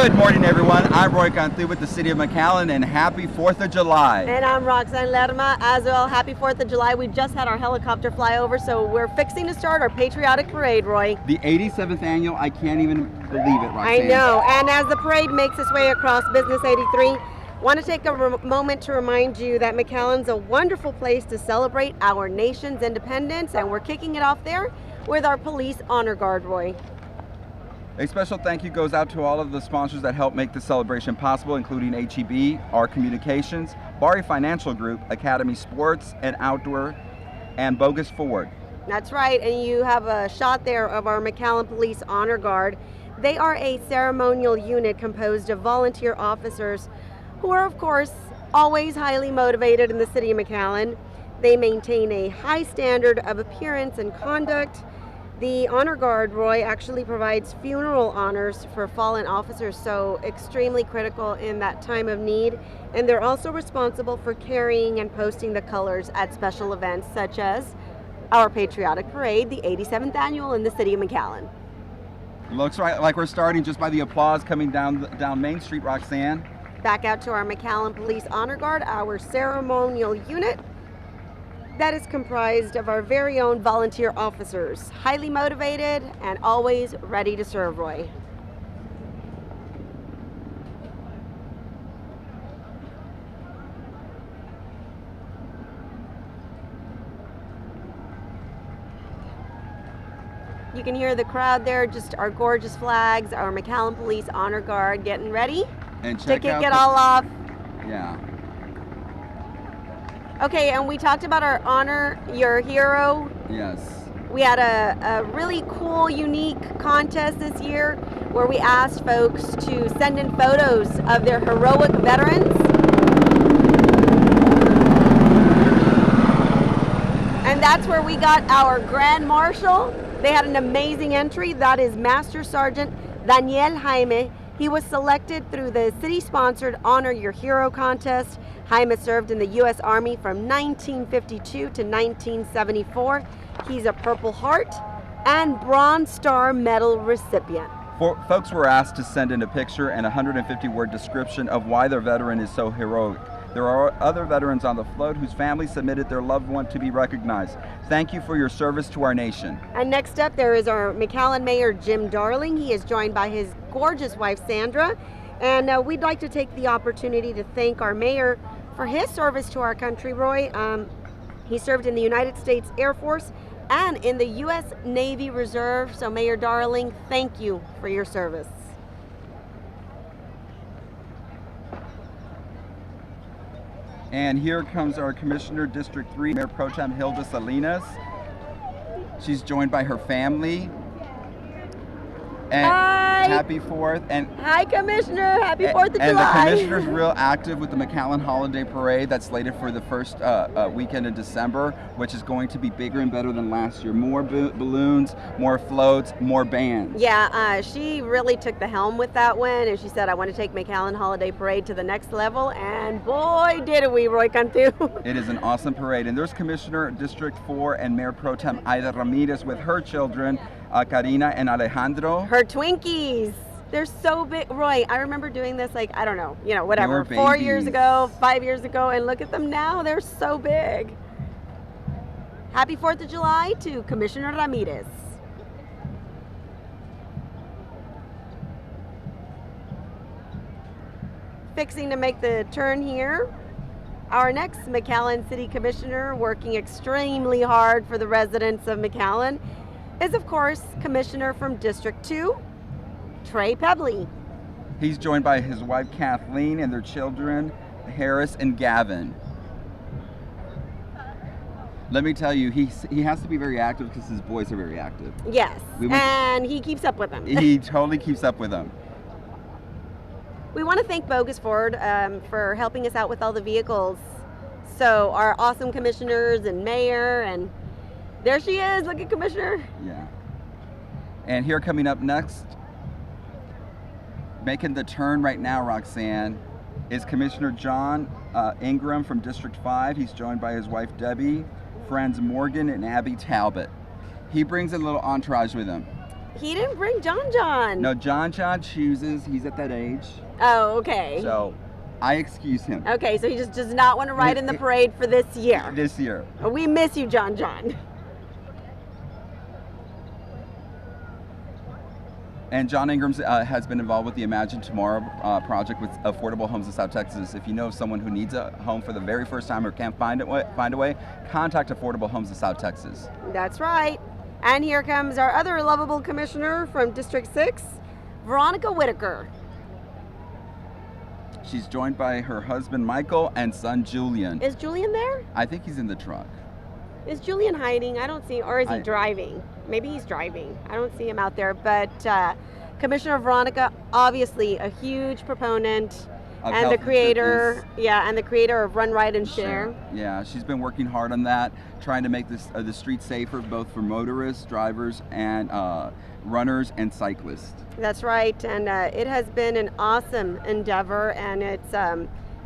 Good morning, everyone. I'm Roy Cantu with the City of McAllen, and happy 4th of July. And I'm Roxanne Lerma as well. Happy 4th of July. We just had our helicopter fly over, so we're fixing to start our Patriotic Parade, Roy. The 87th annual, I can't even believe it, Roxanne. I know. And as the parade makes its way across Business 83, want to take a moment to remind you that McAllen's a wonderful place to celebrate our nation's independence, and we're kicking it off there with our Police Honor Guard, Roy. A special thank you goes out to all of the sponsors that help make the celebration possible, including HEB, R Communications, Bari Financial Group, Academy Sports and Outdoor, and Bogus Ford. That's right, and you have a shot there of our McAllen Police Honor Guard. They are a ceremonial unit composed of volunteer officers who are, of course, always highly motivated in the city of McAllen. They maintain a high standard of appearance and conduct. The Honor Guard, Roy, actually provides funeral honors for fallen officers, so extremely critical in that time of need. And they're also responsible for carrying and posting the colors at special events such as our Patriotic Parade, the 87th annual in the city of McAllen. Looks like we're starting just by the applause coming down Main Street, Roxanne. Back out to our McAllen Police Honor Guard, our ceremonial unit that is comprised of our very own volunteer officers, highly motivated and always ready to serve, Roy. You can hear the crowd there, just our gorgeous flags, our McAllen Police Honor Guard getting ready And check to kick out it all off. Yeah. Okay, and we talked about our Honor Your Hero. Yes. We had a really cool, unique contest this year where we asked folks to send in photos of their heroic veterans. And that's where we got our Grand Marshal. They had an amazing entry. That is Master Sergeant Daniel Jaime. He was selected through the city-sponsored Honor Your Hero contest. Jaime served in the U.S. Army from 1952 to 1974. He's a Purple Heart and Bronze Star Medal recipient. Folks were asked to send in a picture and a 150-word description of why their veteran is so heroic. There are other veterans on the float whose families submitted their loved one to be recognized. Thank you for your service to our nation. And next up, there is our McAllen Mayor, Jim Darling. He is joined by his gorgeous wife, Sandra. And we'd like to take the opportunity to thank our mayor for his service to our country, Roy. He served in the United States Air Force and in the U.S. Navy Reserve. So Mayor Darling, thank you for your service. And here comes our Commissioner, District 3, Mayor Pro Tem Hilda Salinas. She's joined by her family. And Hi. Happy 4th. And Hi, Commissioner. Happy 4th of July. And the Commissioner's real active with the McAllen Holiday Parade that's slated for the first weekend in December, which is going to be bigger and better than last year. More balloons, more floats, more bands. Yeah, she really took the helm with that one, and she said, I want to take McAllen Holiday Parade to the next level, and boy, did we, Roy Cantu. It is an awesome parade. And there's Commissioner, District 4, and Mayor Pro Tem Aida Ramirez with her children, Karina and Alejandro. Her Twinkies. They're so big. Roy, I remember doing this I don't know, whatever, 4 years ago, 5 years ago, and look at them now. They're so big. Happy 4th of July to Commissioner Ramirez. Fixing to make the turn here. Our next McAllen City Commissioner, working extremely hard for the residents of McAllen, is, of course, Commissioner from District 2, Trey Pebley. He's joined by his wife, Kathleen, and their children, Harris and Gavin. Let me tell you, he has to be very active because his boys are very active. Yes, and he keeps up with them. He totally keeps up with them. We want to thank Bogus Ford for helping us out with all the vehicles. So our awesome commissioners and mayor, and there she is. Look at Commissioner. Yeah. And here coming up next, making the turn right now, Roxanne, is Commissioner John Ingram from District 5. He's joined by his wife, Debbie, friends Morgan and Abby Talbot. He brings a little entourage with him. He didn't bring John John. No, John chooses. He's at that age. Oh, okay. So I excuse him. Okay, so he just does not want to ride in the parade for this year. This year. We miss you, John John. And John Ingram has been involved with the Imagine Tomorrow project with affordable homes in South Texas. If you know someone who needs a home for the very first time or can't find a way, contact Affordable Homes in South Texas. That's right. And here comes our other lovable commissioner from District 6, Veronica Whitaker. She's joined by her husband Michael and son Julian. Is Julian there? I think he's in the truck. Is Julian hiding? I don't see, or is he driving? Maybe he's driving. I don't see him out there. But Commissioner Veronica, obviously a huge proponent Of and health the and creator, fitness. and the creator of Run, Ride, and Share. Yeah, she's been working hard on that, trying to make the streets safer, both for motorists, drivers, and runners and cyclists. That's right, and it has been an awesome endeavor, and it's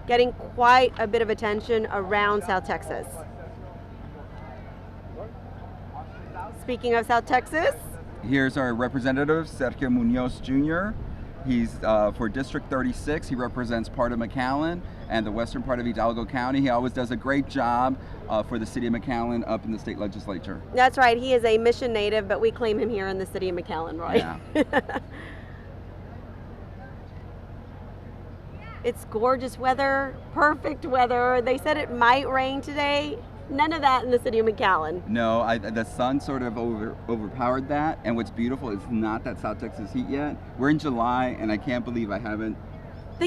getting quite a bit of attention around South Texas. Speaking of South Texas, Here's our representative, Sergio Munoz Jr. He's for District 36. He represents part of McAllen and the western part of Hidalgo County. He always does a great job for the city of McAllen up in the state legislature. that's right, he is a Mission native, but we claim him here in the city of McAllen, right? Yeah. It's gorgeous weather, perfect weather. They said it might rain today. None of that in the city of McAllen. No, the sun sort of overpowered that. And what's beautiful is not that South Texas heat yet. We're in July, and I can't believe I haven't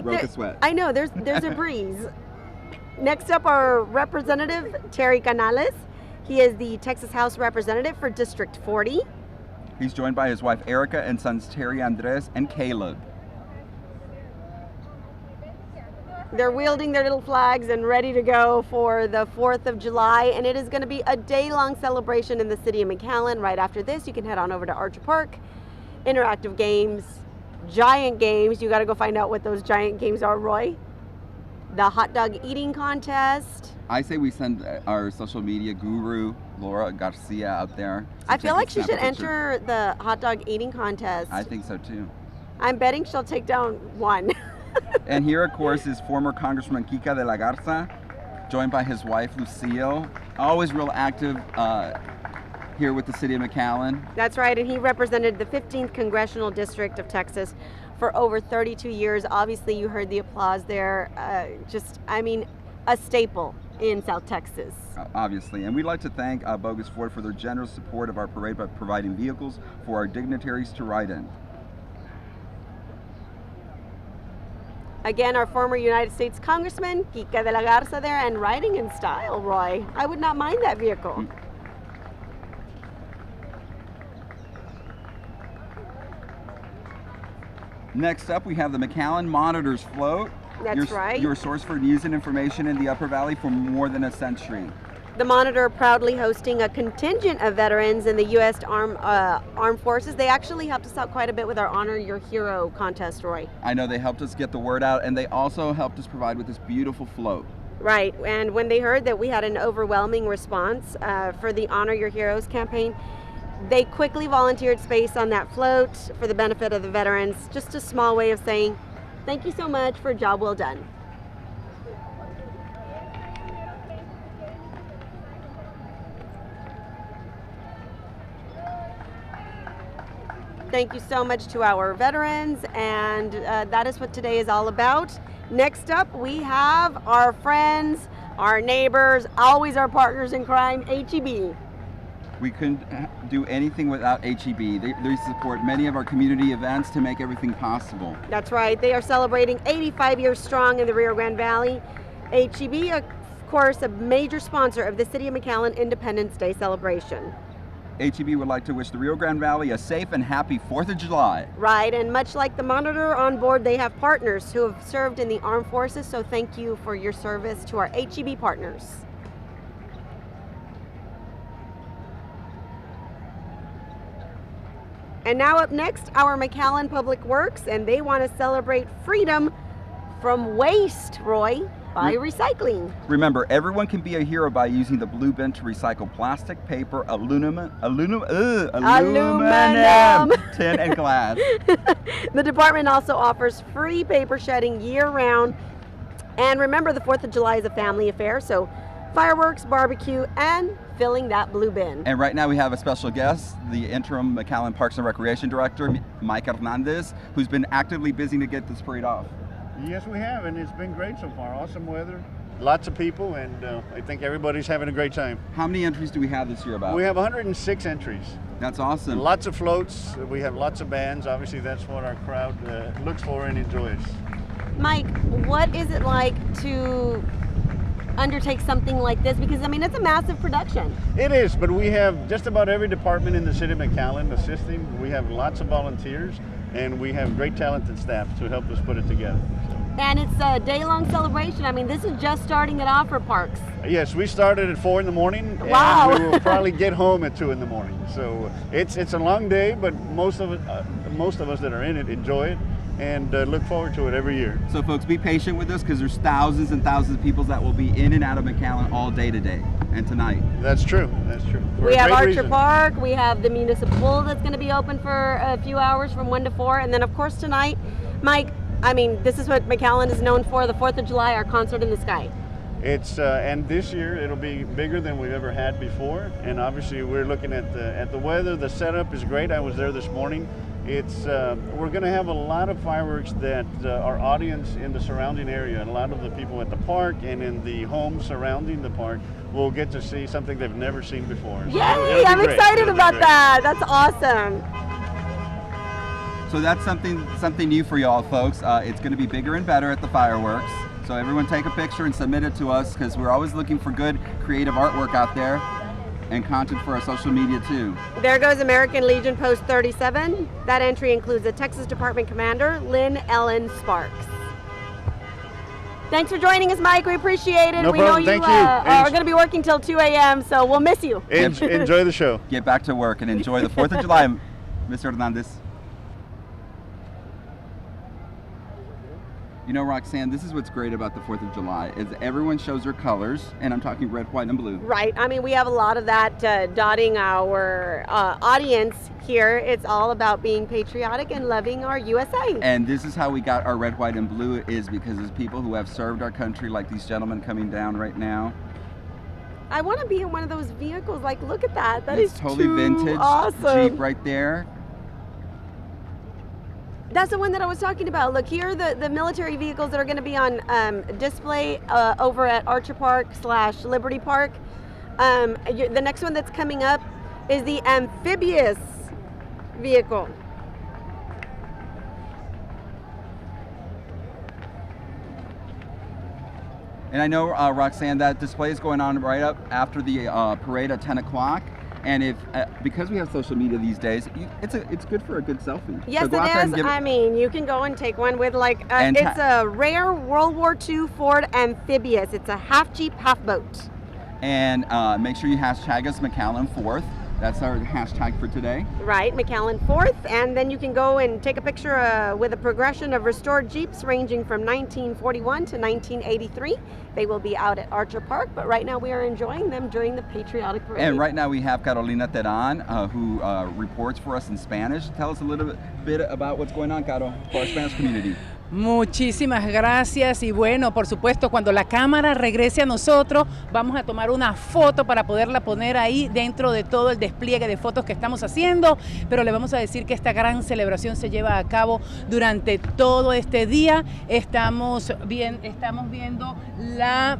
broke a sweat. I know, there's a breeze. Next up, our representative, Terry Canales. He is the Texas House representative for District 40. He's joined by his wife Erica and sons Terry, Andres, and Caleb. They're wielding their little flags and ready to go for the 4th of July, and it is going to be a day-long celebration in the city of McAllen. Right after this, you can head on over to Archer Park. Interactive games, giant games. You got to go find out what those giant games are, Roy. The hot dog eating contest. I say we send our social media guru, Laura Garcia, out there. I feel like she should enter the hot dog eating contest. I think so too. I'm betting she'll take down one. And here, of course, is former Congressman Kika de la Garza, joined by his wife, Lucille. Always real active here with the city of McAllen. That's right, and he represented the 15th Congressional District of Texas for over 32 years. Obviously, you heard the applause there. A staple in South Texas. Obviously, and we'd like to thank Bogus Ford for their generous support of our parade by providing vehicles for our dignitaries to ride in. Again, our former United States Congressman, Kika de la Garza there, and riding in style, Roy. I would not mind that vehicle. Next up, we have the McAllen Monitors float. That's right. Your source for news and information in the Upper Valley for more than a century. The Monitor proudly hosting a contingent of veterans in the U.S. Armed Forces. They actually helped us out quite a bit with our Honor Your Hero contest, Roy. I know they helped us get the word out, and they also helped us provide with this beautiful float. Right, and when they heard that we had an overwhelming response for the Honor Your Heroes campaign, they quickly volunteered space on that float for the benefit of the veterans. Just a small way of saying, thank you so much for a job well done. Thank you so much to our veterans, and that is what today is all about. Next up, we have our friends, our neighbors, always our partners in crime, HEB. We couldn't do anything without HEB. They support many of our community events to make everything possible. That's right. They are celebrating 85 years strong in the Rio Grande Valley. HEB, of course, a major sponsor of the City of McAllen Independence Day celebration. HEB would like to wish the Rio Grande Valley a safe and happy 4th of July. Right, and much like the Monitor on board, they have partners who have served in the armed forces, so thank you for your service to our HEB partners. And now up next, our McAllen Public Works, and they want to celebrate freedom from waste, Roy. by recycling. Remember, everyone can be a hero by using the blue bin to recycle plastic, paper, aluminum, tin, and glass. The department also offers free paper shedding year-round. And remember, the 4th of July is a family affair, so fireworks, barbecue, and filling that blue bin. And right now we have a special guest, the interim McAllen Parks and Recreation Director, Mike Hernandez, who's been actively busy to get this parade off. Yes, we have, and it's been great so far. Awesome weather, lots of people, and I think everybody's having a great time. How many entries do we have this year about? We have 106 entries. That's awesome. Lots of floats. We have lots of bands. Obviously, that's what our crowd looks for and enjoys. Mike, what is it like to undertake something like this? Because, I mean, it's a massive production. It is, but we have just about every department in the city of McAllen assisting. We have lots of volunteers, and we have great talented staff to help us put it together. And it's a day-long celebration. I mean, this is just starting it off for parks. Yes, we started at 4 in the morning, wow. And we will probably get home at 2 in the morning. So it's a long day, but most of us that are in it enjoy it and look forward to it every year. So folks, be patient with us because there's thousands and thousands of people that will be in and out of McAllen all day today and tonight. That's true. That's true. We have Archer Park. We have the municipal that's going to be open for a few hours from 1 to 4, and then of course tonight, Mike. I mean, this is what McAllen is known for, the 4th of July, our concert in the sky. It's and this year it'll be bigger than we've ever had before, and obviously we're looking at the weather. The setup is great. I was there this morning. It's we're going to have a lot of fireworks that our audience in the surrounding area, and a lot of the people at the park and in the homes surrounding the park will get to see something they've never seen before. So yay! I'm excited about that. That's awesome. So that's something new for y'all folks. It's going to be bigger and better at the fireworks. So everyone take a picture and submit it to us because we're always looking for good creative artwork out there and content for our social media too. There goes American Legion Post 37. That entry includes the Texas Department Commander, Lynn Ellen Sparks. Thanks for joining us, Mike. We appreciate it. No we problem. know you Thank you. are going to be working till 2 a.m., so we'll miss you. Enjoy the show. Get back to work and enjoy the 4th of July, Mr. Hernandez. You know, Roxanne, this is what's great about the 4th of July, is everyone shows their colors, and I'm talking red, white, and blue. Right. I mean, we have a lot of that dotting our audience here. It's all about being patriotic and loving our USA. And this is how we got our red, white, and blue is because it's people who have served our country, like these gentlemen coming down right now. I want to be in one of those vehicles. Like, look at that. That it's is totally too vintage awesome. Jeep right there. That's the one that I was talking about. Look, here are the military vehicles that are going to be on display over at Archer Park / Liberty Park. The next one that's coming up is the amphibious vehicle. And I know, Roxanne, that display is going on right up after the parade at 10 o'clock. And if because we have social media these days, it's good for a good selfie. Yes, so it is. I mean, you can go and take one with like it's a rare World War II Ford amphibious. It's a half Jeep, half boat. And make sure you hashtag us McAllen 4th. That's our hashtag for today. Right, McAllen 4th, and then you can go and take a picture with a progression of restored Jeeps ranging from 1941 to 1983. They will be out at Archer Park, but right now we are enjoying them during the Patriotic Parade. And right now we have Carolina Teran, who reports for us in Spanish. Tell us a little bit about what's going on, Caro, for our Spanish community. Muchísimas gracias y bueno, por supuesto, cuando la cámara regrese a nosotros vamos a tomar una foto para poderla poner ahí dentro de todo el despliegue de fotos que estamos haciendo, pero le vamos a decir que esta gran celebración se lleva a cabo durante todo este día. Estamos viendo la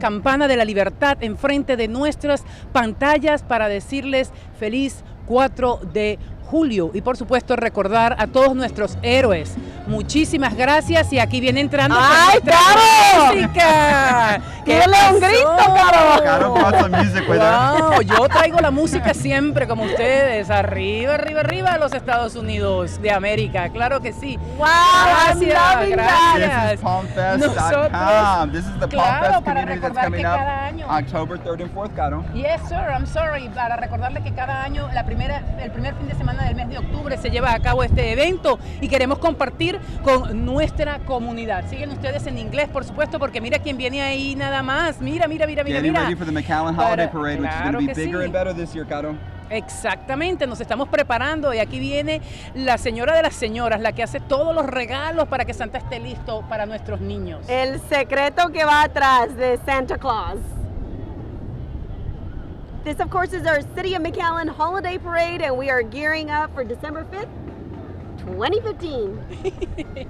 campana de la libertad enfrente de nuestras pantallas para decirles feliz 4 de julio y por supuesto recordar a todos nuestros héroes. Muchísimas gracias y aquí viene entrando ¡ay, Caro! música. ¡Dile un grito, Caro! Caro brought some music with her. Wow, yo traigo la música siempre como ustedes, arriba, arriba, arriba los Estados Unidos de América, claro que sí. Wow, gracias, gracias. This is palmfest.com. This is the Palmfest community that's coming up October 3rd and 4th, Caro. Yes, sir, I'm sorry, para recordarle que cada año el primer fin de semana semana del mes de octubre se lleva a cabo este evento y queremos compartir con nuestra comunidad. Siguen ustedes en inglés, por supuesto, porque mira quién viene ahí nada más. Mira. Getting ready for the McAllen Holiday Parade, which is going to be bigger sí. and better this year, Caro. Exactamente, nos estamos preparando y aquí viene la señora de las señoras, la que hace todos los regalos para que Santa esté listo para nuestros niños. El secreto que va atrás de Santa Claus. This, of course, is our City of McAllen Holiday Parade, and we are gearing up for December 5th, 2015.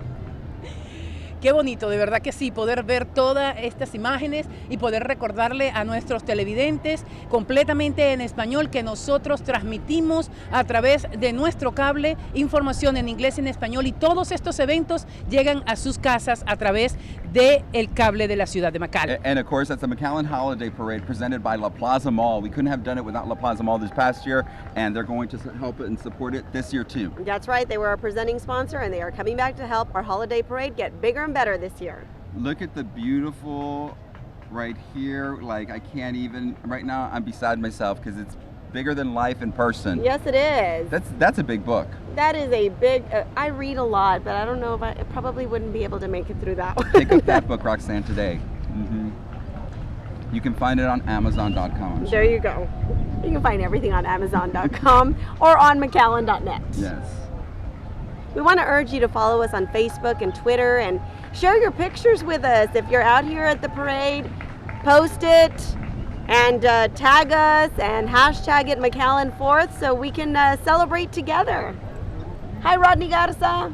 Qué bonito, de verdad que sí, poder ver todas estas imágenes y poder recordarle a nuestros televidentes completamente en español que nosotros transmitimos a través de nuestro cable información en inglés y en español, y todos estos eventos llegan a sus casas a través del cable de la ciudad de McAllen. And of course, that's the McAllen Holiday Parade presented by La Plaza Mall. We couldn't have done it without La Plaza Mall this past year, and they're going to help it and support it this year too. That's right, they were our presenting sponsor, and they are coming back to help our holiday parade get bigger and better this year. Look at the beautiful right here. Like, I can't even, right now I'm beside myself because it's bigger than life in person. Yes, it is. That's a big book. That is a big, I read a lot, but I don't know if I probably wouldn't be able to make it through that one. Pick up that book, Roxanne, today. You can find it on Amazon.com. There you go. You can find everything on Amazon.com or on McAllen.net. Yes. We want to urge you to follow us on Facebook and Twitter and share your pictures with us. If you're out here at the parade, post it and tag us and hashtag it McAllen 4th so we can celebrate together. Hi, Rodney Garza.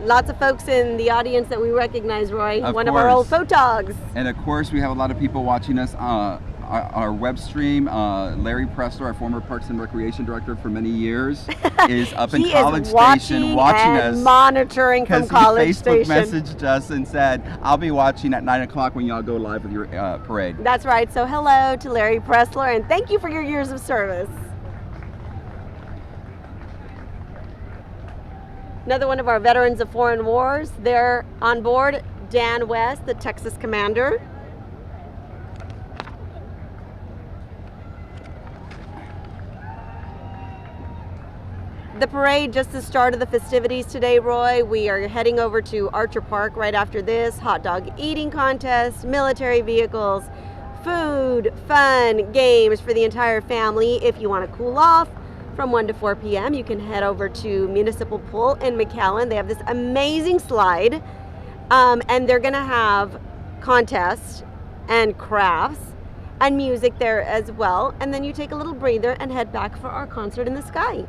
Lots of folks in the audience that we recognize, Roy. One of our old photogs. And of course, we have a lot of people watching us our web stream. Larry Pressler, our former Parks and Recreation Director for many years, is up in College Station watching us. Monitoring from College Station. He Facebook messaged us and said, I'll be watching at 9 o'clock when y'all go live with your parade. That's right. So hello to Larry Pressler, and thank you for your years of service. Another one of our veterans of foreign wars. They're on board. Dan West, the Texas commander. The parade, just the start of the festivities today, Roy. We are heading over to Archer Park right after this. Hot dog eating contest, military vehicles, food, fun, games for the entire family. If you want to cool off from 1 to 4 p.m., you can head over to Municipal Pool in McAllen. They have this amazing slide, and they're going to have contests and crafts and music there as well. And then you take a little breather and head back for our concert in the sky.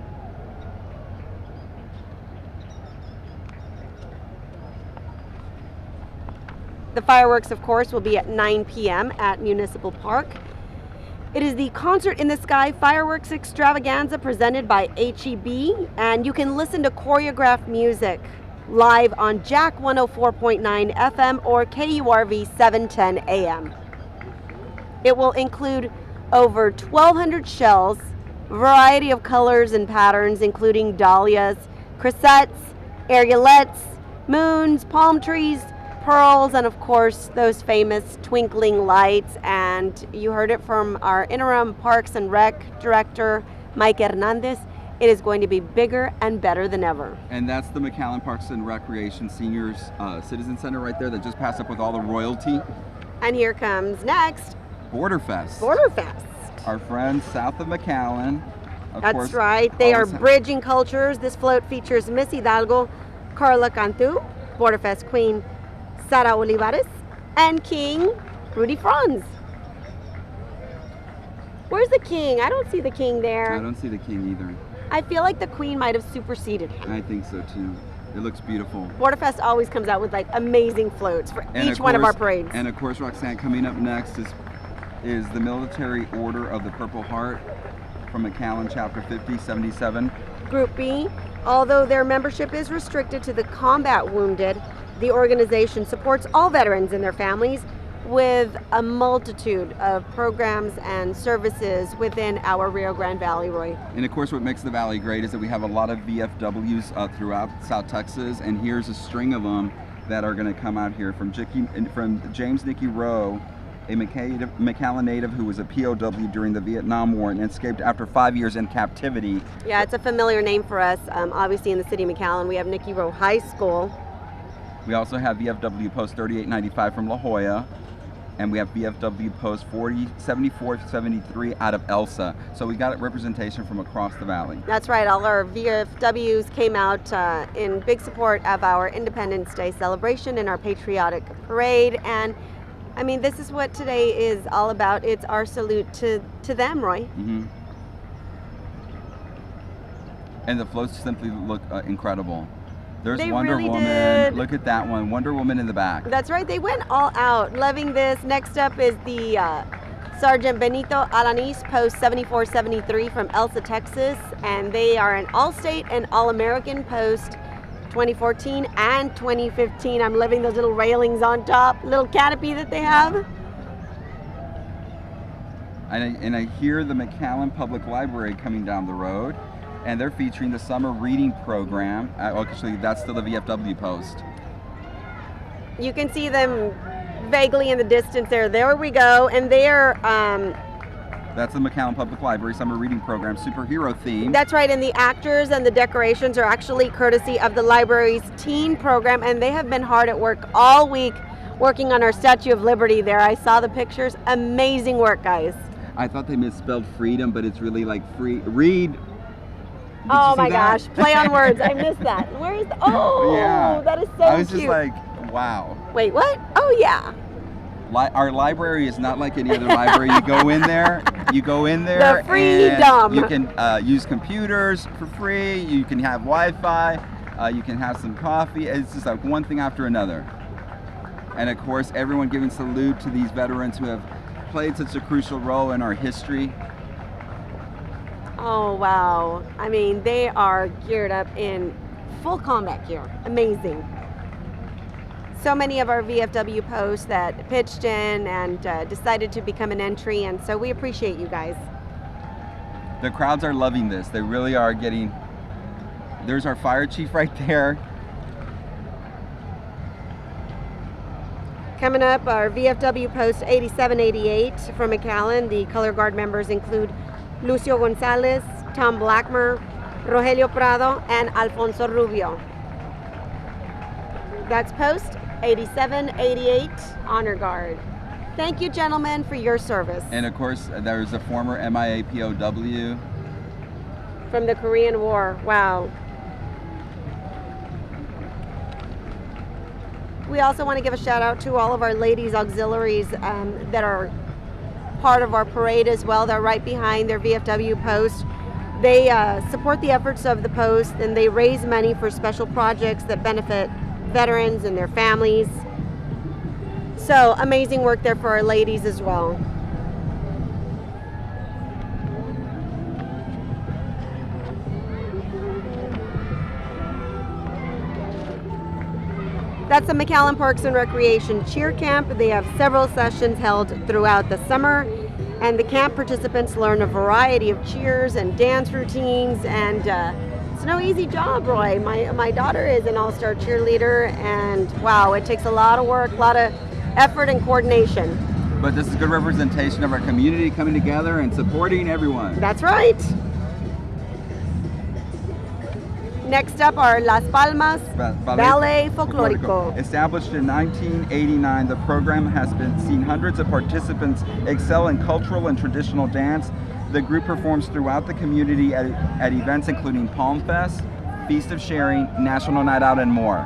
The fireworks, of course, will be at 9 p.m. at Municipal Park. It is the Concert in the Sky Fireworks Extravaganza presented by HEB, and you can listen to choreographed music live on Jack 104.9 FM or KURV 710 AM. It will include over 1,200 shells, a variety of colors and patterns, including dahlias, cressettes, aerolets, moons, palm trees, pearls, and of course those famous twinkling lights. And you heard it from our interim Parks and Rec Director, Mike Hernandez. It is going to be bigger and better than ever. And that's the McAllen Parks and Recreation Seniors Citizen Center right there that just passed up with all the royalty. And here comes next Borderfest. Borderfest. Our friends south of McAllen. That's right. They are bridging cultures. This float features Miss Hidalgo, Carla Cantu, Borderfest Queen Sara Olivares, and King Rudy Franz. Where's the king? I don't see the king there. I don't see the king either. I feel like the queen might have superseded him. I think so too. It looks beautiful. Borderfest always comes out with like amazing floats for each one of our parades. And of course, Roxanne, coming up next is the Military Order of the Purple Heart from McAllen Chapter 5077. Group B, although their membership is restricted to the combat wounded, the organization supports all veterans and their families with a multitude of programs and services within our Rio Grande Valley, Roy. And of course, what makes the Valley great is that we have a lot of VFWs throughout South Texas, and here's a string of them that are going to come out here from James Nicky Rowe a McAllen native who was a POW during the Vietnam War and escaped after 5 years in captivity. Yeah, it's a familiar name for us. Obviously, in the city of McAllen, we have Nicky Rowe High School. We also have VFW Post 3895 from La Jolla, and we have VFW Post 7473 out of Elsa. So we got representation from across the valley. That's right. All our VFWs came out in big support of our Independence Day celebration and our Patriotic Parade. And I mean, this is what today is all about. It's our salute to them, Roy. Mm-hmm. And the floats simply look incredible. There's They Wonder really Woman. did. Look at that one. Wonder Woman in the back. That's right. They went all out. Loving this. Next up is the Sergeant Benito Alanis, Post 7473 from Elsa, Texas. And they are an All-State and All-American Post 2014 and 2015. I'm loving those little railings on top, little canopy that they have. And I hear the McAllen Public Library coming down the road, and they're featuring the summer reading program. Actually, that's still the VFW Post. You can see them vaguely in the distance there. There we go. And they're, That's the McAllen Public Library summer reading program, superhero theme. that's right. And the actors and the decorations are actually courtesy of the library's teen program. And they have been hard at work all week working on our Statue of Liberty there. I saw the pictures. Amazing work, guys. I thought they misspelled freedom, but it's really like free. Read. Did Oh you see my that? gosh. Play on words. I missed that. Where is oh, Yeah. that is so I was cute. just like, wow. Wait, what? Oh yeah. Our library is not like any other library. You go in there, The freedom. and you can use computers for free. You can have Wi-Fi. You can have some coffee. It's just like one thing after another. And of course, everyone giving salute to these veterans who have played such a crucial role in our history. Oh wow. I mean, they are geared up in full combat gear. Amazing. So many of our VFW posts that pitched in and decided to become an entry, and so we appreciate you guys. The crowds are loving this. They really are getting. There's our fire chief right there. Coming up, our VFW post 8788 from McAllen. The color guard members include Lucio Gonzalez, Tom Blackmer, Rogelio Prado, and Alfonso Rubio. That's post 8788 Honor Guard. Thank you, gentlemen, for your service. And of course, there's a former MIA POW. From the Korean War. Wow. We also want to give a shout out to all of our ladies auxiliaries that are part of our parade as well. They're right behind their VFW post. They support the efforts of the post, and they raise money for special projects that benefit veterans and their families. So amazing work there for our ladies as well. That's the McAllen Parks and Recreation Cheer Camp. They have several sessions held throughout the summer, and the camp participants learn a variety of cheers and dance routines, and it's no easy job, Roy. My daughter is an all-star cheerleader, and wow, it takes a lot of work, a lot of effort and coordination. But this is good representation of our community coming together and supporting everyone. That's right. Next up are Las Palmas Ballet Folklorico. Established in 1989, the program has seen hundreds of participants excel in cultural and traditional dance. The group performs throughout the community at events including Palm Fest, Feast of Sharing, National Night Out, and more.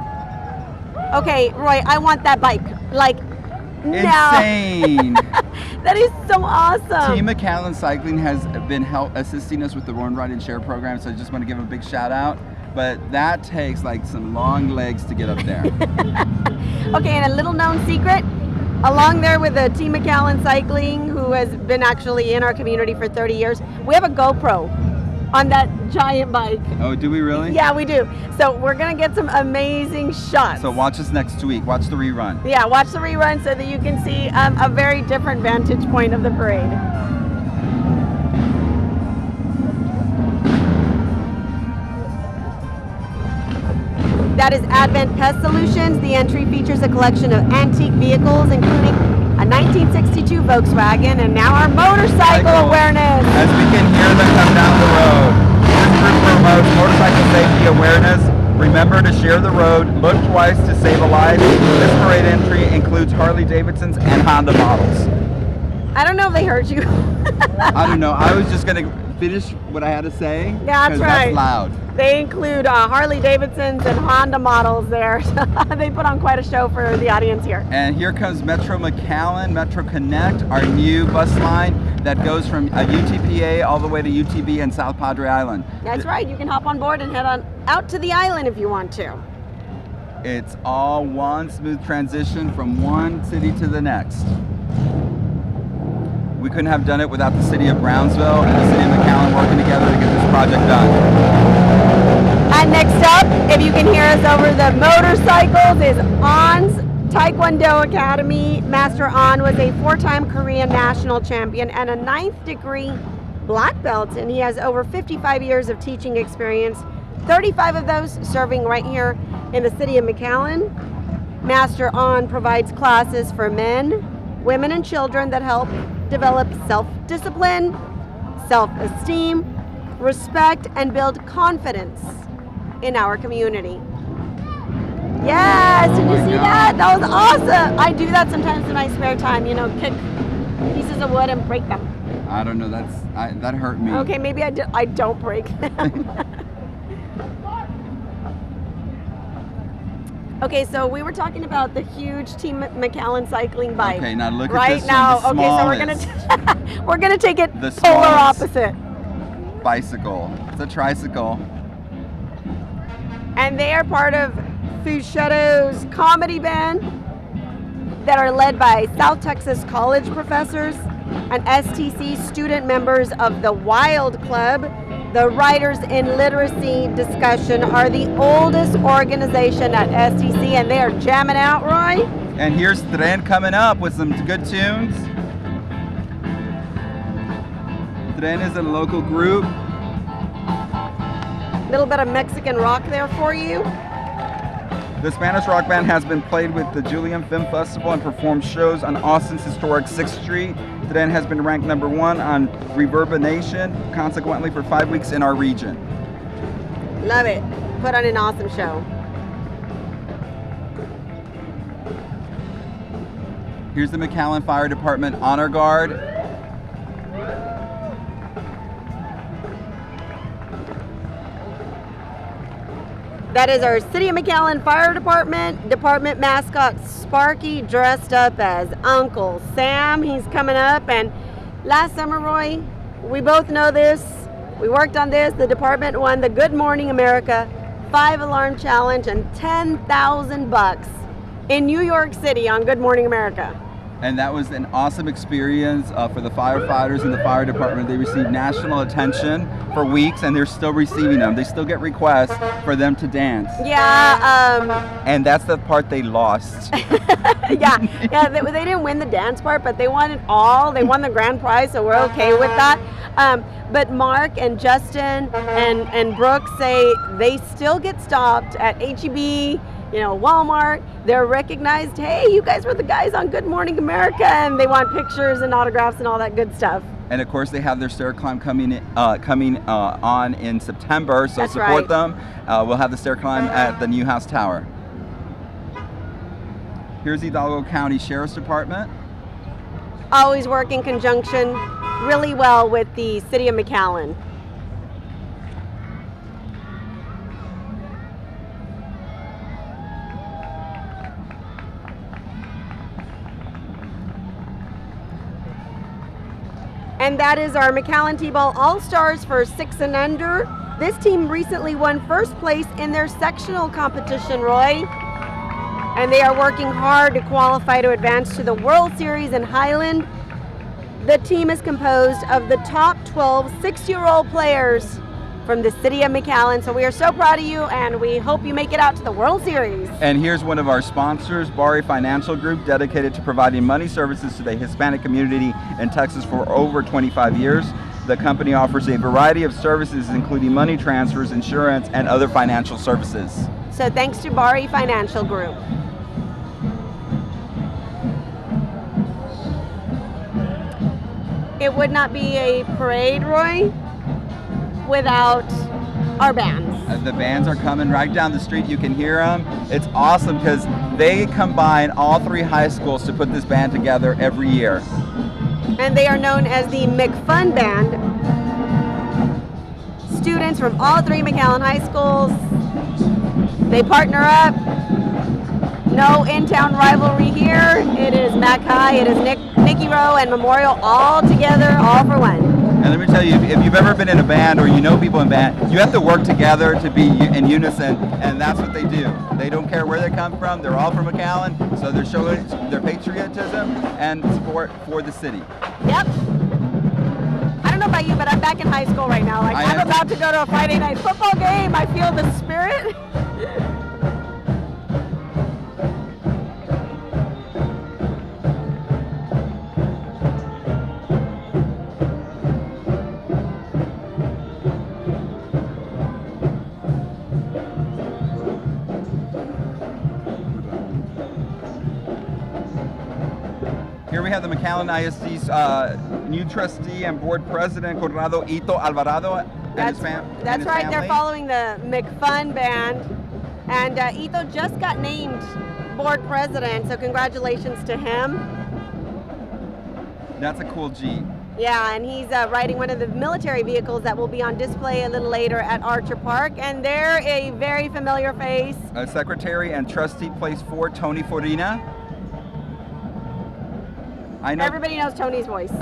Okay, Roy, I want that bike. Like, Insane! now. That is so awesome. Team McAllen Cycling has been assisting us with the Run, Ride, and Share program, so I just want to give a big shout out. But that takes like some long legs to get up there. Okay, and a little known secret, along there with the Team McAllen Cycling, who has been actually in our community for 30 years, we have a GoPro on that giant bike. Oh, do we really? Yeah, we do. So we're gonna get some amazing shots. So watch us next week. Watch the rerun. Yeah, watch the rerun so that you can see a very different vantage point of the parade. That is Advent Pest Solutions. The entry features a collection of antique vehicles, including a 1962 Volkswagen, and now our motorcycle Cycle. awareness. As we can hear them come down the road. This group promotes motorcycle safety awareness. Remember to share the road, look twice to save a life. This parade entry includes Harley Davidsons and Honda models. I don't know if they heard you. I don't know, I was just going to finish what I had to say. Yeah, that's 'cause right. That's loud. They include Harley Davidsons and Honda models there. They put on quite a show for the audience here. And here comes Metro McAllen, Metro Connect, our new bus line that goes from UTPA all the way to UTB and South Padre Island. That's right. You can hop on board and head on out to the island if you want to. It's all one smooth transition from one city to the next. We couldn't have done it without the city of Brownsville and the city of McAllen working together to get this project done. And next up, if you can hear us over the motorcycles, is On's Taekwondo Academy. Master On was a 4-time Korean national champion and a 9th degree black belt, and he has over 55 years of teaching experience, 35 of those serving right here in the city of McAllen. Master On provides classes for men, women, and children that help develop self-discipline, self-esteem, respect, and build confidence in our community. Yes, did you see that? That was awesome. I do that sometimes in my spare time, you know, kick pieces of wood and break them. I don't know, that hurt me. Okay, maybe I don't break them. Okay, so we were talking about the huge Team McAllen cycling bike. Okay, now look right at this now. one, the Okay, so we're gonna take it The polar smallest. opposite. Bicycle. It's a tricycle. And they are part of Fuchetto's comedy band that are led by South Texas College professors and STC student members of the Wild Club. The Writers in Literacy Discussion are the oldest organization at STC, and they are jamming out, Roy. And here's Tren coming up with some good tunes. Tren is a local group. A little bit of Mexican rock there for you. The Spanish rock band has been played with the Julian Film Festival and performed shows on Austin's historic 6th Street. Tren has been ranked #1 on Reverberation, consequently for 5 weeks in our region. Love it. Put on an awesome show. Here's the McAllen Fire Department Honor Guard. That is our City of McAllen Fire Department mascot Sparky, dressed up as Uncle Sam. He's coming up, and last summer, Roy, we both know this. We worked on this. The department won the Good Morning America 5-alarm challenge and $10,000 in New York City on Good Morning America. And that was an awesome experience for the firefighters and the fire department. They received national attention for weeks, and they're still receiving them. They still get requests for them to dance. Yeah. And that's the part they lost. yeah. They didn't win the dance part, but they won it all. They won the grand prize, so we're okay with that. But Mark and Justin and Brooke say they still get stopped at HEB, you know, Walmart. They're recognized. Hey, you guys were the guys on Good Morning America, and they want pictures and autographs and all that good stuff. And of course, they have their stair climb coming on in September, so That's support right. them. We'll have the stair climb at the Newhouse Tower. Here's Hidalgo County Sheriff's Department. Always work in conjunction really well with the City of McAllen. And that is our McAllen T-Ball All-Stars for 6 and under. This team recently won first place in their sectional competition, Roy. And they are working hard to qualify to advance to the World Series in Highland. The team is composed of the top 12 6-year-old players from the City of McAllen. So we are so proud of you, and we hope you make it out to the World Series. And here's one of our sponsors, Bari Financial Group, dedicated to providing money services to the Hispanic community in Texas for over 25 years. The company offers a variety of services, including money transfers, insurance, and other financial services. So thanks to Bari Financial Group. it would not be a parade, Roy, without our bands. The bands are coming right down the street. You can hear them. It's awesome because they combine all 3 high schools to put this band together every year. And they are known as the McFun Band. Students from all 3 McAllen high schools, they partner up. No in-town rivalry here. It is Mac High, it is Nicky Rowe and Memorial all together, all for one. And let me tell you, if you've ever been in a band or you know people in band, you have to work together to be in unison, and that's what they do. They don't care where they come from. They're all from McAllen, so they're showing their patriotism and support for the city. Yep. I don't know about you, but I'm back in high school right now. Like, I'm about to go to a Friday night football game. I feel the spirit. Here we have the McAllen ISD's new trustee and board president, Corrado Ito Alvarado, and his family. That's right, they're following the McFun Band. And Ito just got named board president, so congratulations to him. That's a cool Jeep. Yeah, and he's riding one of the military vehicles that will be on display a little later at Archer Park, and they're a very familiar face. Secretary and trustee place 4, Tony Forina. I know everybody knows Tony's voice.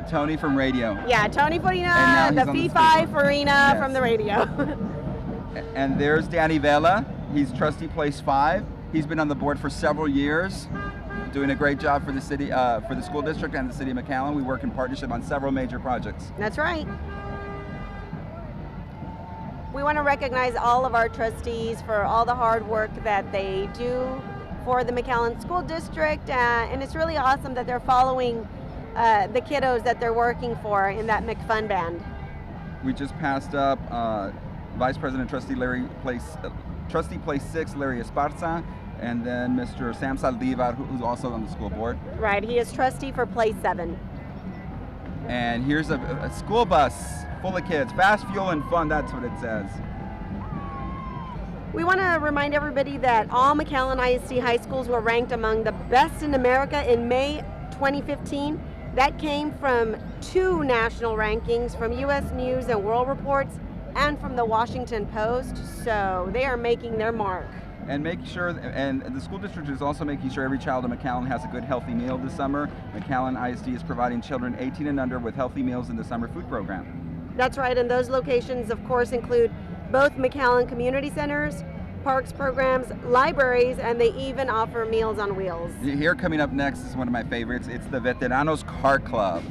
Tony from radio. Yeah, Tony Forina, the Fee-Fi Farina from the radio. And there's Danny Vela. He's trustee place 5. He's been on the board for several years, doing a great job for the city, for the school district and the city of McAllen. We work in partnership on several major projects. That's right. We want to recognize all of our trustees for all the hard work that they do for the McAllen School District, and it's really awesome that they're following the kiddos that they're working for in that McFun Band. We just passed up Vice President Trustee Place 6, Larry Esparza, and then Mr. Sam Saldivar, who's also on the school board. Right, he is trustee for Place 7. And here's a school bus full of kids, fast, fuel, and fun, that's what it says. We want to remind everybody that all McAllen ISD high schools were ranked among the best in America in May 2015. That came from 2 national rankings from U.S. News and World Reports and from the Washington Post. So they are making their mark. And make sure, and the school district is also making sure every child in McAllen has a good healthy meal this summer. McAllen ISD is providing children 18 and under with healthy meals in the summer food program. That's right, and those locations of course include both McAllen community centers, parks programs, libraries, and they even offer Meals on Wheels. Here coming up next is one of my favorites. It's the Veteranos Car Club.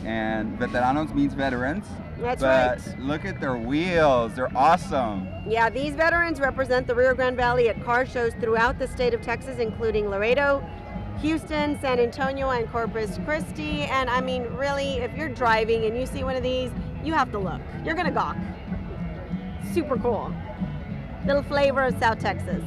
And Veteranos means veterans. That's right. But look at their wheels, they're awesome. Yeah, these veterans represent the Rio Grande Valley at car shows throughout the state of Texas, including Laredo, Houston, San Antonio, and Corpus Christi. And I mean, really, if you're driving and you see one of these, you have to look. You're gonna gawk. Super cool. Little flavor of South Texas.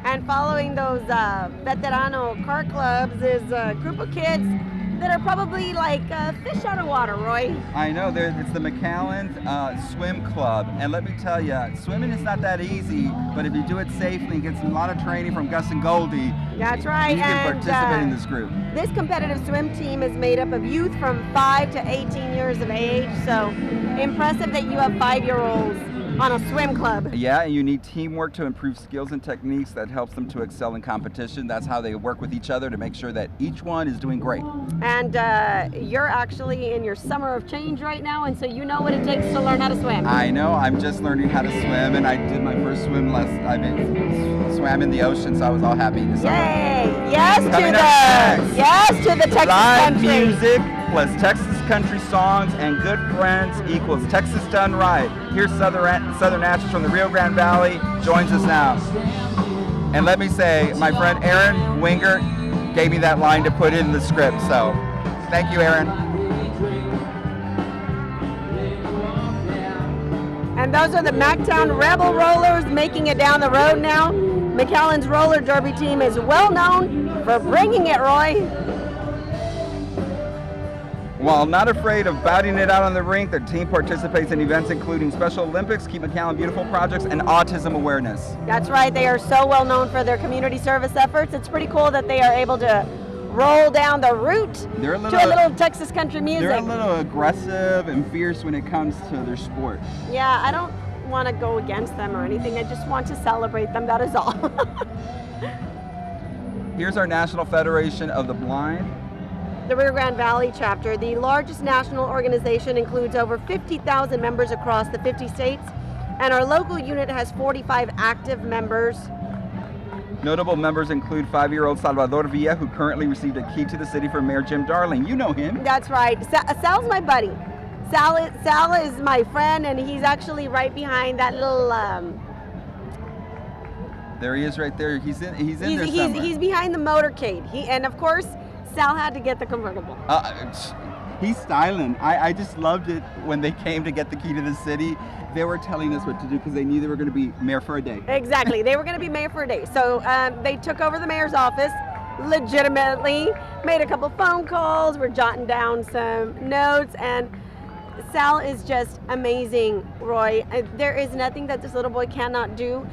And following those Veterano car clubs is a group of kids that are probably like fish out of water, Roy. I know, it's the McAllen Swim Club, and let me tell you, swimming is not that easy, but if you do it safely and get a lot of training from Gus and Goldie, that's right. You can participate in this group. This competitive swim team is made up of youth from 5 to 18 years of age, so impressive that you have 5-year-olds on a swim club. Yeah, and you need teamwork to improve skills and techniques that helps them to excel in competition. That's how they work with each other to make sure that each one is doing great. And you're actually in your summer of change right now, and so you know what it takes to learn how to swim. I know, I'm just learning how to swim, and I did my first swim lesson. I swam in the ocean, so I was all happy this summer. Yay! Yes to the Texas Live country. music plus Texas country songs and good friends equals Texas done right. Here's Southern Actors from the Rio Grande Valley joins us now. And let me say, my friend Aaron Winger gave me that line to put in the script, so thank you, Aaron. And those are the MacTown Rebel Rollers making it down the road now. McAllen's roller derby team is well known for bringing it, Roy. While not afraid of batting it out on the rink, the team participates in events including Special Olympics, Keep McAllen Beautiful projects, and autism awareness. That's right. They are so well known for their community service efforts. It's pretty cool that they are able to roll down the route to a little Texas country music. They're a little aggressive and fierce when it comes to their sport. Yeah, I don't want to go against them or anything. I just want to celebrate them. That is all. Here's our National Federation of the Blind. The Rio Grande Valley chapter, the largest national organization, includes over 50,000 members across the 50 states, and our local unit has 45 active members. Notable members include 5-year-old Salvador Villa, who currently received a key to the city from Mayor Jim Darling. You know him. That's right. Sal's my buddy. Sal is my friend, and he's actually right behind that little... There he is right there. He's in there somewhere. He's behind the motorcade. And of course, Sal had to get the convertible. He's styling. I just loved it when they came to get the key to the city. They were telling us what to do because they knew they were going to be mayor for a day. Exactly. They were going to be mayor for a day. So they took over the mayor's office legitimately, made a couple phone calls, we're jotting down some notes, and Sal is just amazing, Roy. There is nothing that this little boy cannot do.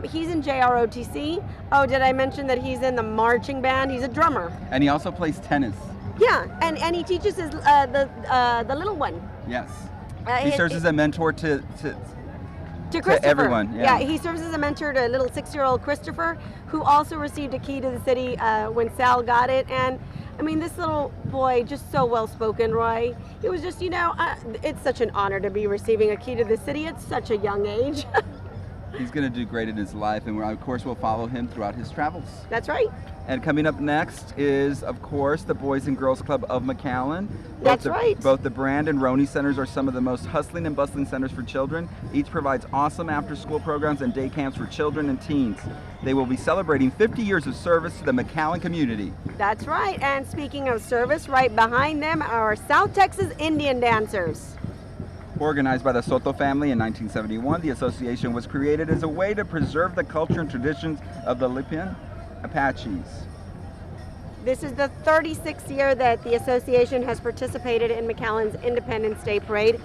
He's in JROTC. Oh, did I mention that he's in the marching band? He's a drummer. And he also plays tennis. Yeah, and he teaches his the little one. Yes. He serves as a mentor to Christopher. Everyone. Yeah, he serves as a mentor to little 6-year-old Christopher, who also received a key to the city when Sal got it. And I mean, this little boy, just so well-spoken, Roy. It was just, it's such an honor to be receiving a key to the city at such a young age. He's going to do great in his life, and of course we'll follow him throughout his travels. That's right. And coming up next is, of course, the Boys and Girls Club of McAllen. That's right. Both the Brand and Roney Centers are some of the most hustling and bustling centers for children. Each provides awesome after-school programs and day camps for children and teens. They will be celebrating 50 years of service to the McAllen community. That's right. And speaking of service, right behind them are South Texas Indian dancers. Organized by the Soto family in 1971, the association was created as a way to preserve the culture and traditions of the Lipan Apaches. This is the 36th year that the association has participated in McAllen's Independence Day Parade.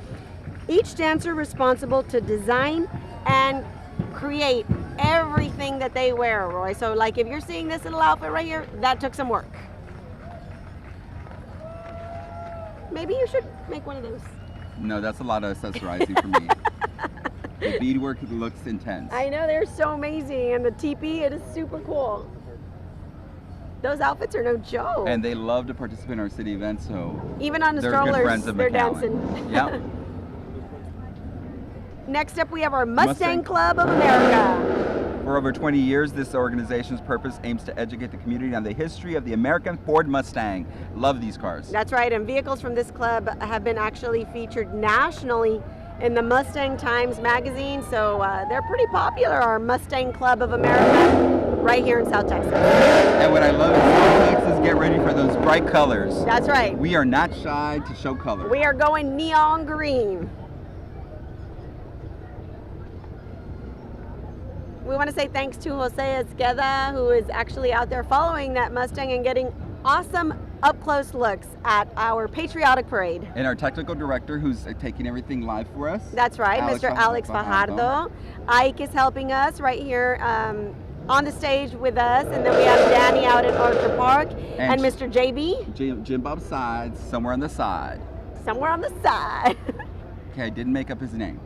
Each dancer responsible to design and create everything that they wear, Roy. So like if you're seeing this little outfit right here, that took some work. Maybe you should make one of those. No, that's a lot of accessorizing for me. The beadwork looks intense. I know, they're so amazing, and the teepee, it is super cool. Those outfits are no joke. And they love to participate in our city events, so even on the they're strollers, good friends of they're McAllen. dancing. Yep. Next up, we have our Mustang Club of America. For over 20 years, this organization's purpose aims to educate the community on the history of the American Ford Mustang. Love these cars. That's right, and vehicles from this club have been actually featured nationally in the Mustang Times magazine, so they're pretty popular, our Mustang Club of America, right here in South Texas. And what I love is South Texas, get ready for those bright colors. That's right. We are not shy to show color. We are going neon green. We want to say thanks to Jose Esqueda, who is actually out there following that Mustang and getting awesome up-close looks at our Patriotic Parade. And our technical director, who's taking everything live for us. That's right, Mr. Alex Fajardo. Ike is helping us right here on the stage with us, and then we have Danny out at Orchard Park, and Mr. JB. Jim Bob Sides, somewhere on the side. Somewhere on the side. Okay, I didn't make up his name.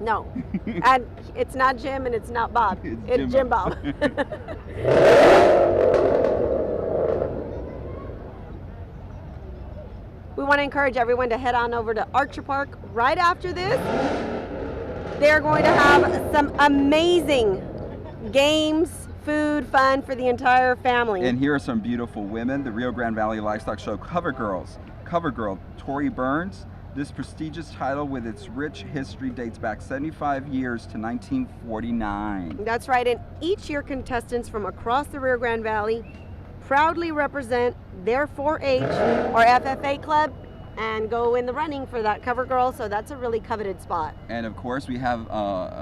No, and it's not Jim and it's not Bob. It's Jim Bob. We want to encourage everyone to head on over to Archer Park right after this. They're going to have some amazing games, food, fun for the entire family. And here are some beautiful women. The Rio Grande Valley Livestock Show cover girl, Tori Burns. This prestigious title with its rich history dates back 75 years to 1949. That's right, and each year contestants from across the Rio Grande Valley proudly represent their 4-H or FFA club and go in the running for that cover girl, so that's a really coveted spot. And of course, we have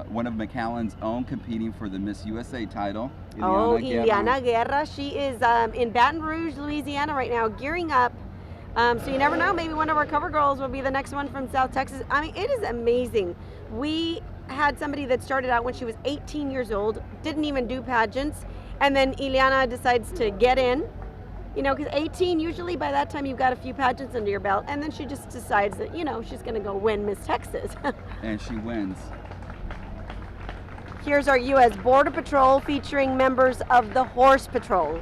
one of McAllen's own competing for the Miss USA title. Ileana Guerra. She is in Baton Rouge, Louisiana right now, gearing up. So you never know, maybe one of our cover girls will be the next one from South Texas. I mean, it is amazing. We had somebody that started out when she was 18 years old, didn't even do pageants, and then Ileana decides to get in. You know, because 18, usually by that time you've got a few pageants under your belt, and then she just decides that, you know, she's going to go win Miss Texas. And she wins. Here's our U.S. Border Patrol featuring members of the Horse Patrol.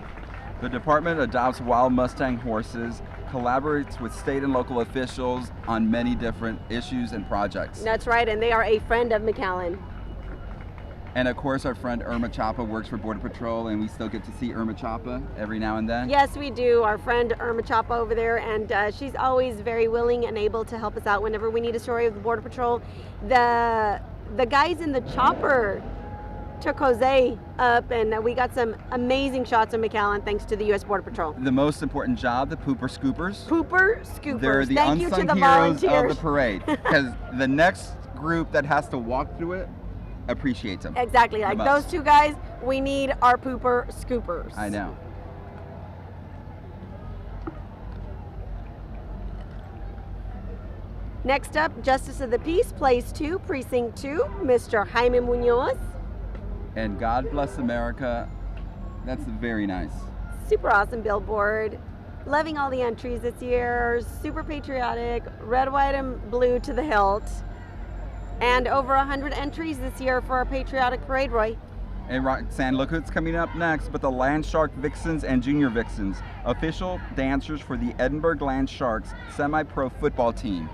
The department adopts wild Mustang horses, collaborates with state and local officials on many different issues and projects. That's right, and they are a friend of McAllen. And of course, our friend Irma Chapa works for Border Patrol, and we still get to see Irma Chapa every now and then. Yes, we do. Our friend Irma Chapa over there, and she's always very willing and able to help us out whenever we need a story of the Border Patrol. The guys in the chopper took Jose up, and we got some amazing shots of McAllen thanks to the U.S. Border Patrol. The most important job, the pooper scoopers. Pooper scoopers. They're the Thank you unsung to the heroes volunteers of the parade, because the next group that has to walk through it appreciates them. Exactly, like those two guys, we need our pooper scoopers. I know. Next up, Justice of the Peace, Place 2, Precinct 2, Mr. Jaime Munoz. And God Bless America, that's very nice. Super awesome billboard. Loving all the entries this year. Super patriotic, red, white, and blue to the hilt. And over 100 entries this year for our Patriotic Parade, Roy. And Roxanne, look what's coming up next, but the Land Shark Vixens and Junior Vixens, official dancers for the Edinburgh Land Sharks semi-pro football team.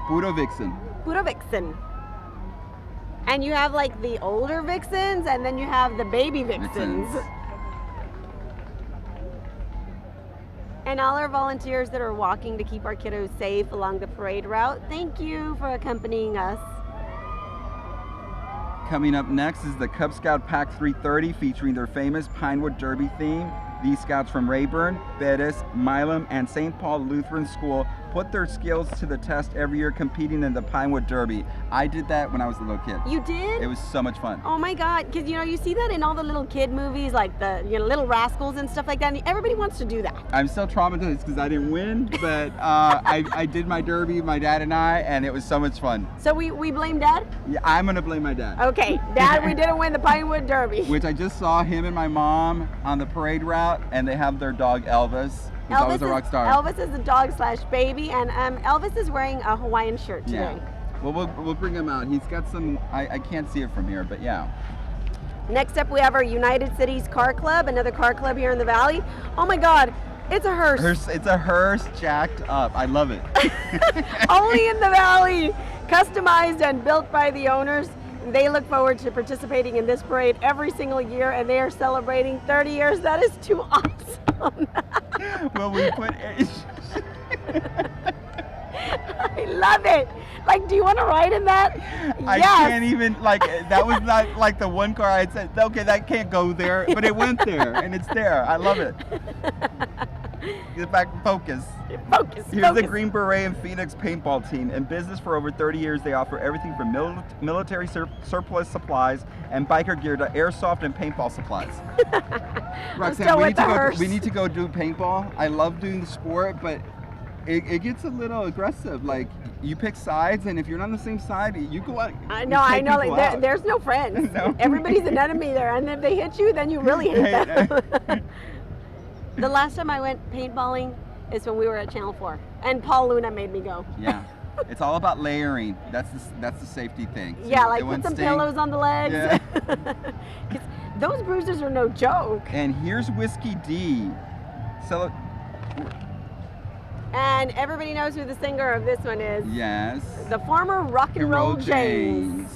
Puro Vixen. Puro Vixen. And you have like the older Vixens, and then you have the baby Vixens. And all our volunteers that are walking to keep our kiddos safe along the parade route, thank you for accompanying us. Coming up next is the Cub Scout Pack 330 featuring their famous Pinewood Derby theme. These scouts from Rayburn, Bettis, Milam, and St. Paul Lutheran School put their skills to the test every year competing in the Pinewood Derby. I did that when I was a little kid. You did? It was so much fun. Oh my God, because you know, you see that in all the little kid movies, like the Little Rascals and stuff like that, and everybody wants to do that. I'm still traumatized because I didn't win, but I did my derby, my dad and I, and it was so much fun. So we blame Dad? Yeah, I'm gonna blame my dad. Okay, Dad, we didn't win the Pinewood Derby. Which I just saw him and my mom on the parade route, and they have their dog Elvis, who's always a rock star. Elvis is a dog / baby, and Elvis is wearing a Hawaiian shirt today. Yeah. Well, we'll bring him out. He's got some, I can't see it from here, but yeah. Next up, we have our United Cities Car Club, another car club here in the Valley. Oh my God, it's a hearse. It's a hearse jacked up. I love it. Only in the Valley, customized and built by the owners. They look forward to participating in this parade every single year, and they are celebrating 30 years. That is too awesome. Well, we put I love it. Like, do you want to ride in that? I Yes. can't even, like, that was not like the one car I had said, okay, that can't go there, but it went there, and it's there. I love it. Get back in focus. Here's the Green Beret and Phoenix paintball team. In business for over 30 years, they offer everything from military surplus supplies and biker gear to airsoft and paintball supplies. Roxanne, we need to go do paintball. I love doing the sport, but it gets a little aggressive. Like, you pick sides, and if you're not on the same side, you go out. I know. Like, there's no friends. No. Everybody's an enemy there, and if they hit you, then you really hate them. The last time I went paintballing is when we were at Channel 4, and Paul Luna made me go. Yeah, it's all about layering. That's the safety thing. So yeah, like put some pillows on the legs. Yeah. 'Cause those bruises are no joke. And here's Whiskey D. And everybody knows who the singer of this one is. Yes. The former Rock and Roll James.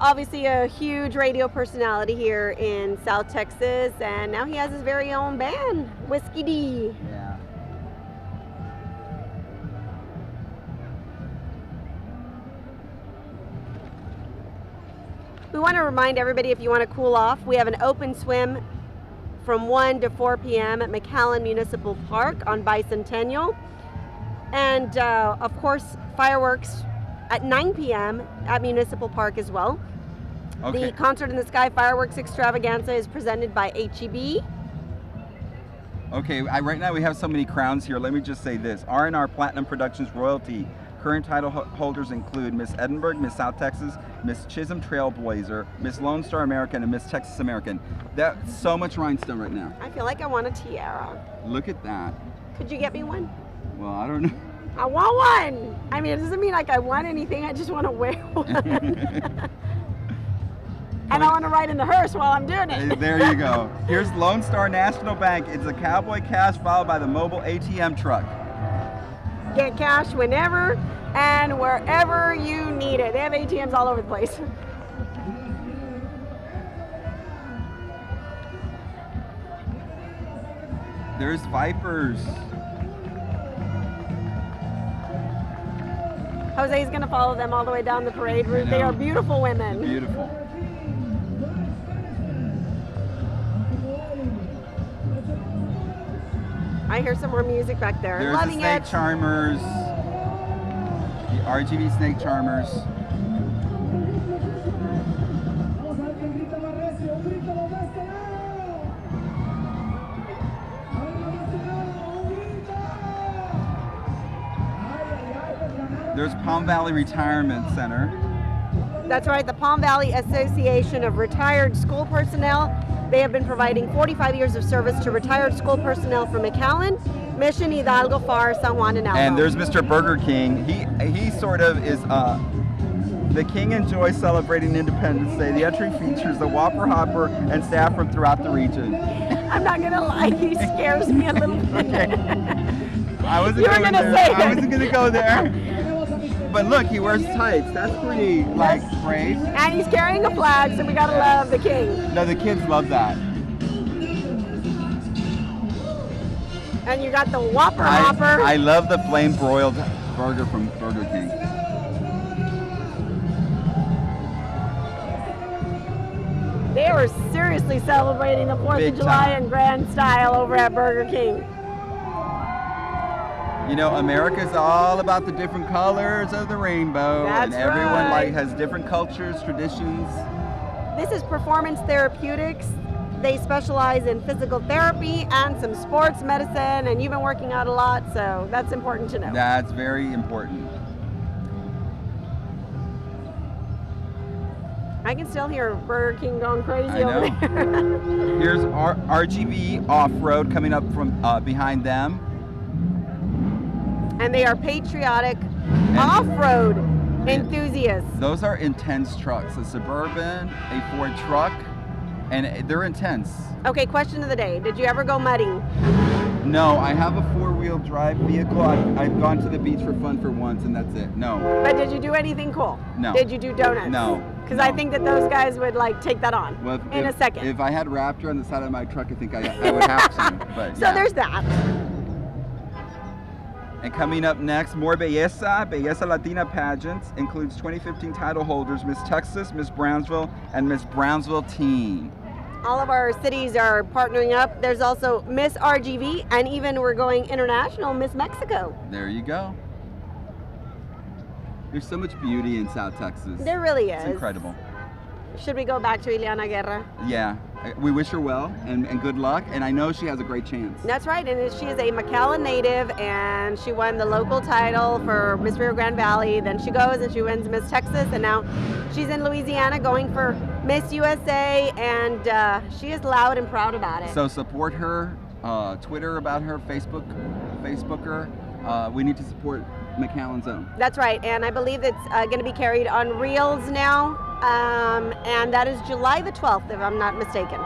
Obviously a huge radio personality here in South Texas, and now he has his very own band, Whiskey D. Yeah. We want to remind everybody, if you want to cool off, we have an open swim from 1 to 4 p.m. at McAllen Municipal Park on Bicentennial. And of course, fireworks at 9 p.m. at Municipal Park as well. Okay. The Concert in the Sky Fireworks Extravaganza is presented by HEB. Okay, right now we have so many crowns here. Let me just say this. R&R Platinum Productions royalty. Current title holders include Miss Edinburgh, Miss South Texas, Miss Chisholm Trailblazer, Miss Lone Star American, and Miss Texas American. That's so much rhinestone right now. I feel like I want a tiara. Look at that. Could you get me one? Well, I don't know. I want one. I mean, it doesn't mean like I want anything. I just want to wear one. And I want to ride in the hearse while I'm doing it. There you go. Here's Lone Star National Bank. It's a cowboy cash followed by the mobile ATM truck. Get cash whenever and wherever you need it. They have ATMs all over the place. There's Vipers. Jose's going to follow them all the way down the parade route. They are beautiful women. Beautiful. I hear some more music back there. There's Loving the Snake it. Charmers. The RGB Snake Charmers. There's Palm Valley Retirement Center. That's right, the Palm Valley Association of Retired School Personnel. They have been providing 45 years of service to retired school personnel from McAllen, Mission, Hidalgo, Far, San Juan, and Alamo. And there's Mr. Burger King. He sort of is the king enjoys celebrating Independence Day. The entry features the Whopper Hopper and staff from throughout the region. I'm not gonna lie, he scares me a little bit. I wasn't You were going gonna there. say I it. wasn't gonna go there. But look, he wears tights. That's pretty, like, brave. And he's carrying a flag, so we gotta love the king. No, the kids love that. And you got the Whopper Hopper. I love the flame broiled burger from Burger King. They were seriously celebrating the 4th Big of July time. in grand style over at Burger King. You know, America's all about the different colors of the rainbow. That's and everyone right. has different cultures, traditions. This is Performance Therapeutics. They specialize in physical therapy and some sports medicine, and you've been working out a lot, so that's important to know. That's very important. I can still hear Burger King going crazy I over know. there. Here's RGV Off-Road coming up from behind them. And they are patriotic off-road enthusiasts. Those are intense trucks. A Suburban, a Ford truck, and they're intense. Okay, question of the day. Did you ever go mudding? No, I have a four-wheel drive vehicle. I've gone to the beach for fun for once, and that's it. No. But did you do anything cool? No. Did you do donuts? No. Because No. I think that those guys would like take that on Well, in a second. If I had Raptor on the side of my truck, I think I would have to. But So yeah. there's that. And coming up next, more Belleza Latina pageants includes 2015 title holders Miss Texas, Miss Brownsville, and Miss Brownsville Teen. All of our cities are partnering up. There's also Miss RGV, and even we're going international, Miss Mexico. There you go. There's so much beauty in South Texas. There really is. It's incredible. Should we go back to Ileana Guerra? Yeah, we wish her well and good luck, and I know she has a great chance. That's right, and she is a McAllen native, and she won the local title for Miss Rio Grande Valley. Then she goes and she wins Miss Texas, and now she's in Louisiana going for Miss USA, and she is loud and proud about it. So support her, Twitter about her, Facebook her. We need to support McAllen's own. That's right, and I believe it's going to be carried on Reels now, and that is July the 12th, if I'm not mistaken.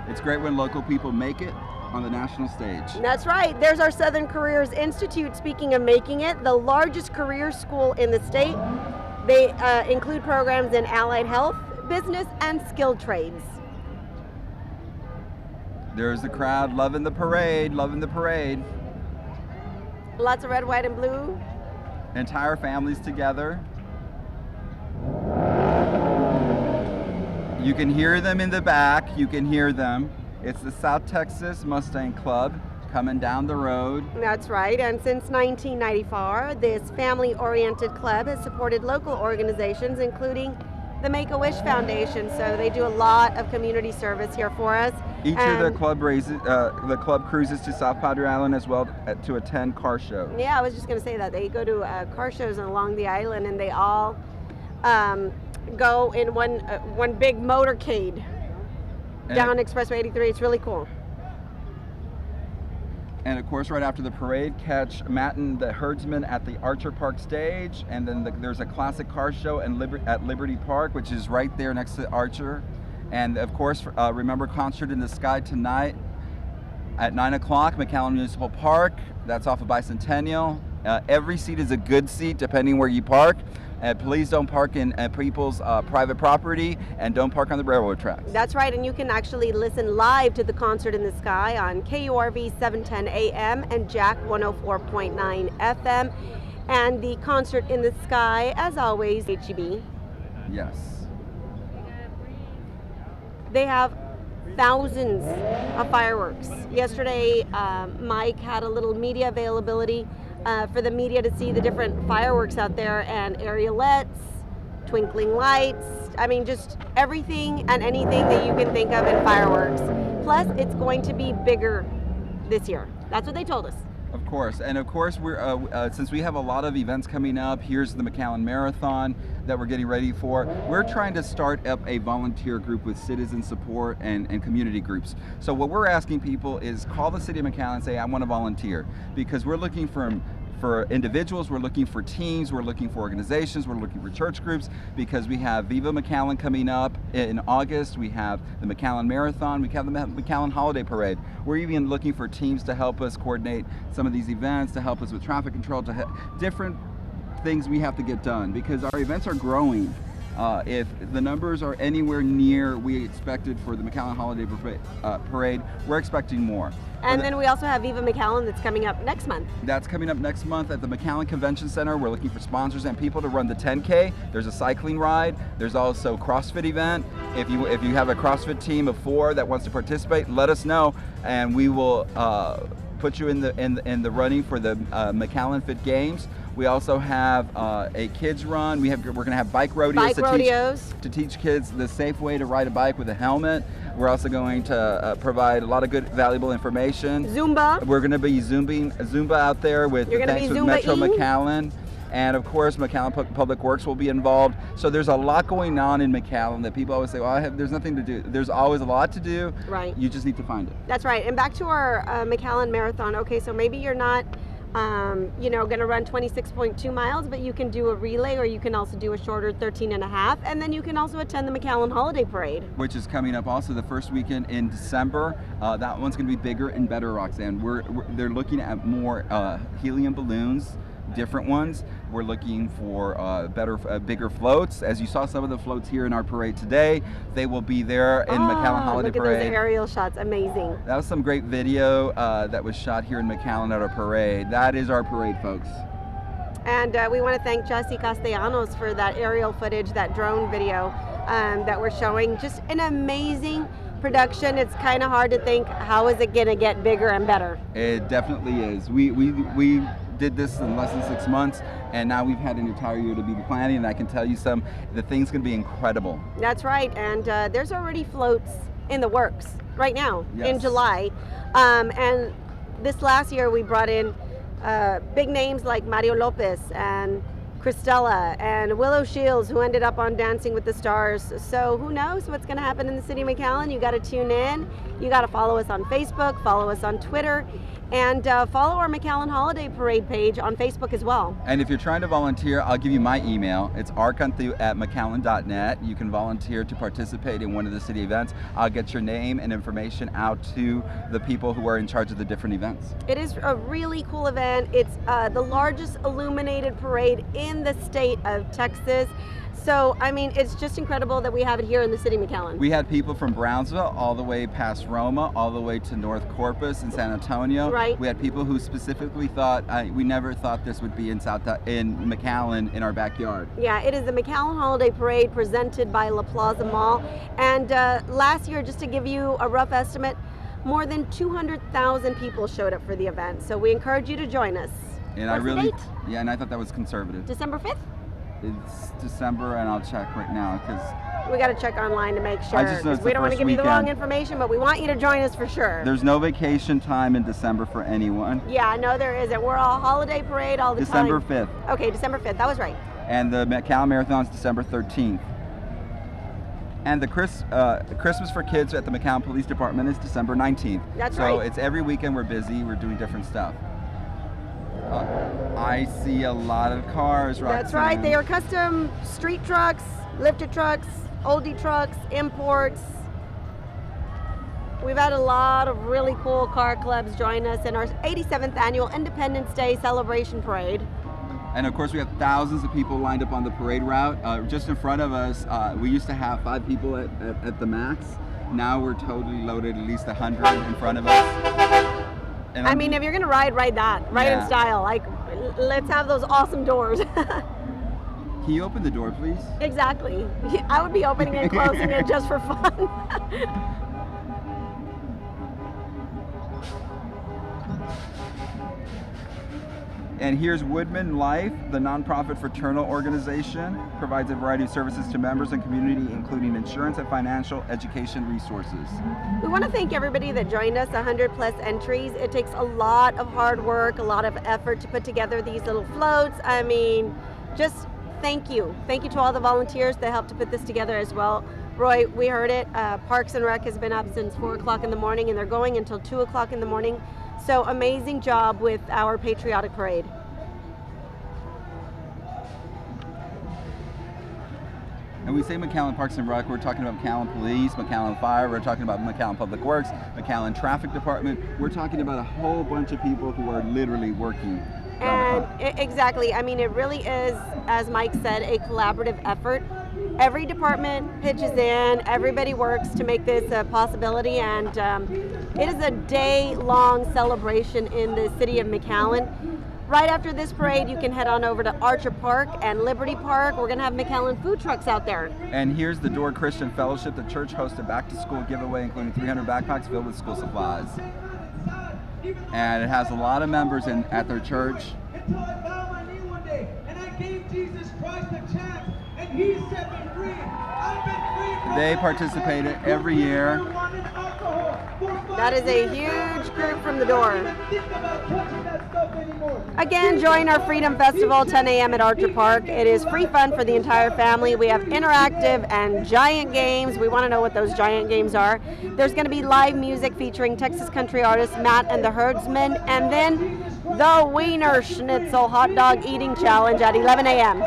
It's great when local people make it on the national stage. That's right. There's our Southern Careers Institute. Speaking of making it, the largest career school in the state. They include programs in allied health, business, and skilled trades. There's the crowd loving the parade, loving the parade. Lots of red, white, and blue. Entire families together. You can hear them in the back. You can hear them. It's the South Texas Mustang Club coming down the road. That's right, and since 1994, this family-oriented club has supported local organizations, including the Make-A-Wish Foundation, so they do a lot of community service here for us. Each of the club cruises to South Padre Island as well to attend car shows. Yeah, I was just going to say that. They go to car shows along the island, and they all go in one big motorcade down Expressway 83. It's really cool. And of course, right after the parade, catch Matt and the Herdsmen at the Archer Park stage, and then there's a classic car show at Liberty Park, which is right there next to Archer. And of course, remember Concert in the Sky tonight at 9 o'clock, McAllen Municipal Park. That's off of Bicentennial. Every seat is a good seat, depending where you park. Please don't park in people's private property, and don't park on the railroad tracks. That's right, and you can actually listen live to the Concert in the Sky on KURV 710 AM and Jack 104.9 FM. And the Concert in the Sky, as always, HEB. Yes. They have thousands of fireworks. Yesterday, Mike had a little media availability for the media to see the different fireworks out there, and aerialettes, twinkling lights, I mean just everything and anything that you can think of in fireworks. Plus, it's going to be bigger this year. That's what they told us. Of course, and of course, we're since we have a lot of events coming up. Here's the McAllen Marathon that we're getting ready for. We're trying to start up a volunteer group with citizen support and community groups. So what we're asking people is call the city of McAllen and say, I want to volunteer, because we're looking for individuals, we're looking for teams, we're looking for organizations, we're looking for church groups, because we have Viva McAllen coming up in August, we have the McAllen Marathon, we have the McAllen Holiday Parade. We're even looking for teams to help us coordinate some of these events, to help us with traffic control, to different things we have to get done, because our events are growing. If the numbers are anywhere near we expected for the McAllen Holiday Parade, we're expecting more. And then we also have Viva McAllen that's coming up next month. That's coming up next month at the McAllen Convention Center. We're looking for sponsors and people to run the 10K. There's a cycling ride. There's also a CrossFit event. If you have a CrossFit team of 4 that wants to participate, let us know, and we will put you in the running for the McAllen Fit Games. We also have a kids run. We're going to have bike rodeos, to teach kids the safe way to ride a bike with a helmet. We're also going to provide a lot of good, valuable information. Zumba. We're going to be Zumba out there with Metro McAllen. And of course, McAllen Public Works will be involved. So there's a lot going on in McAllen that people always say, well, there's nothing to do. There's always a lot to do. Right. You just need to find it. That's right. And back to our McAllen Marathon. Okay, so maybe you're not going to run 26.2 miles, but you can do a relay, or you can also do a shorter 13.5, and then you can also attend the McAllen Holiday Parade, which is coming up also the first weekend in December. That one's going to be bigger and better, Roxanne. They're looking at more helium balloons, different ones. We're looking for bigger floats. As you saw some of the floats here in our parade today, they will be there in McAllen Holiday Parade. Look at those aerial shots, amazing. That was some great video that was shot here in McAllen at our parade. That is our parade, folks. And we want to thank Jesse Castellanos for that aerial footage, that drone video that we're showing. Just an amazing production. It's kind of hard to think, how is it going to get bigger and better? It definitely is. We did this in less than 6 months, and now we've had an entire year to be planning, and I can tell you the thing's going to be incredible. That's right, and there's already floats in the works right now, yes, in July. And this last year we brought in big names like Mario Lopez and Christella and Willow Shields, who ended up on Dancing with the Stars. So who knows what's going to happen in the city of McAllen? You got to tune in. You got to follow us on Facebook, follow us on Twitter, and follow our McAllen Holiday Parade page on Facebook as well. And if you're trying to volunteer, I'll give you my email. It's rcanthu@mcallen.net. You can volunteer to participate in one of the city events. I'll get your name and information out to the people who are in charge of the different events. It is a really cool event. It's the largest illuminated parade in in the state of Texas. So, I mean, it's just incredible that we have it here in the city of McAllen. We had people from Brownsville all the way past Roma, all the way to North Corpus in San Antonio. Right. We had people who specifically thought, we never thought this would be in McAllen in our backyard. Yeah, it is the McAllen Holiday Parade presented by La Plaza Mall. And last year, just to give you a rough estimate, more than 200,000 people showed up for the event. So we encourage you to join us. And What's the date? Yeah, and I thought that was conservative. December 5th? It's December, and I'll check right now because We got to check online to make sure. I just know it's We the don't want to first give you the wrong weekend. information, but we want you to join us for sure. there's no vacation time in December for anyone. Yeah, no, there isn't. We're all holiday parade all the December time. 5th. Okay, December 5th. That was right. And the McAllen Marathon is December 13th. And the Christmas for Kids at the McAllen Police Department is December 19th. That's so right. So it's every weekend we're busy, we're doing different stuff. I see a lot of cars, Roxanne. That's right. They are custom street trucks, lifted trucks, oldie trucks, imports. We've had a lot of really cool car clubs join us in our 87th annual Independence Day celebration parade. And of course we have thousands of people lined up on the parade route. Just in front of us, we used to have 5 people at the max. Now we're totally loaded, at least 100 in front of us. And I mean, if you're gonna ride that. Ride in Yeah. style. Like, let's have those awesome doors. Can you open the door, please? Exactly. I would be opening and closing it just for fun. And here's Woodman Life, the nonprofit fraternal organization, provides a variety of services to members and community, including insurance and financial education resources. We want to thank everybody that joined us, 100+ entries. It takes a lot of hard work, a lot of effort to put together these little floats. I mean, just thank you. Thank you to all the volunteers that helped to put this together as well. Roy, we heard it. Parks and Rec has been up since 4 o'clock in the morning, and they're going until 2 o'clock in the morning. So amazing job with our Patriotic Parade. And we say McAllen Parks and Rec, we're talking about McAllen Police, McAllen Fire, we're talking about McAllen Public Works, McAllen Traffic Department. We're talking about a whole bunch of people who are literally working. And exactly, I mean, it really is, as Mike said, a collaborative effort. Every department pitches in, everybody works to make this a possibility, and it is a day-long celebration in the city of McAllen. Right after this parade, you can head on over to Archer Park and Liberty Park. We're going to have McAllen food trucks out there. And here's the Door Christian Fellowship. The church hosts a back-to-school giveaway, including 300 backpacks filled with school supplies. And it has a lot of members at their church. Until I found my knee one day, and I gave Jesus Christ a chance, and He set me free. I've been free from They participate every year. That is a huge group from the door. Again, join our Freedom Festival, 10 a.m. at Archer Park. It is free fun for the entire family. We have interactive and giant games. We want to know what those giant games are. There's going to be live music featuring Texas country artist Matt and the Herdsmen, and then the Wiener Schnitzel hot dog eating challenge at 11 a.m.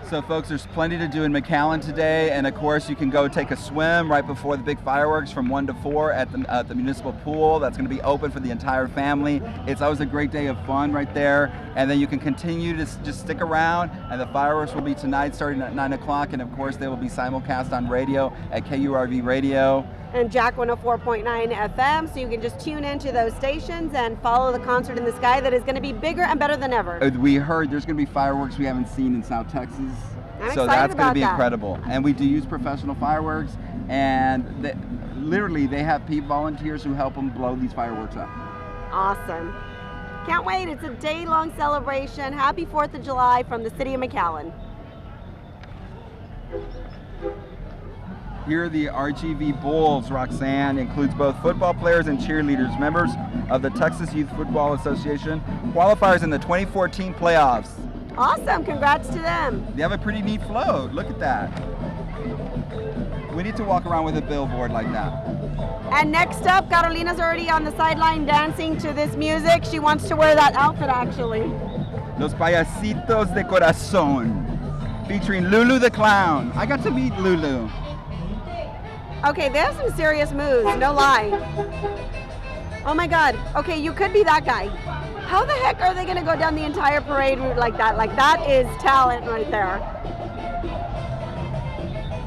So folks, there's plenty to do in McAllen today, and of course you can go take a swim right before the big fireworks from 1 to 4 at the municipal pool. That's going to be open for the entire family. It's always a great day of fun right there, and then you can continue to just stick around, and the fireworks will be tonight starting at 9 o'clock, and of course they will be simulcast on radio at KURV Radio. And Jack 104.9 FM, so you can just tune into those stations and follow the concert in the sky that is going to be bigger and better than ever. We heard there's going to be fireworks we haven't seen in South Texas. I'm So excited that's going about to be that. incredible. And we do use professional fireworks, and literally they have volunteers who help them blow these fireworks up. Awesome. Can't wait. It's a day-long celebration. Happy 4th of July from the city of McAllen. Here are the RGV Bulls, Roxanne, includes both football players and cheerleaders, members of the Texas Youth Football Association, qualifiers in the 2014 playoffs. Awesome. Congrats to them. They have a pretty neat float. Look at that. We need to walk around with a billboard like that. And next up, Carolina's already on the sideline dancing to this music. She wants to wear that outfit, actually. Los Payasitos de Corazón, featuring Lulu the Clown. I got to meet Lulu. Okay, they have some serious moves, no lie. Oh my God. Okay, you could be that guy. How the heck are they going to go down the entire parade route like that? Like, that is talent right there.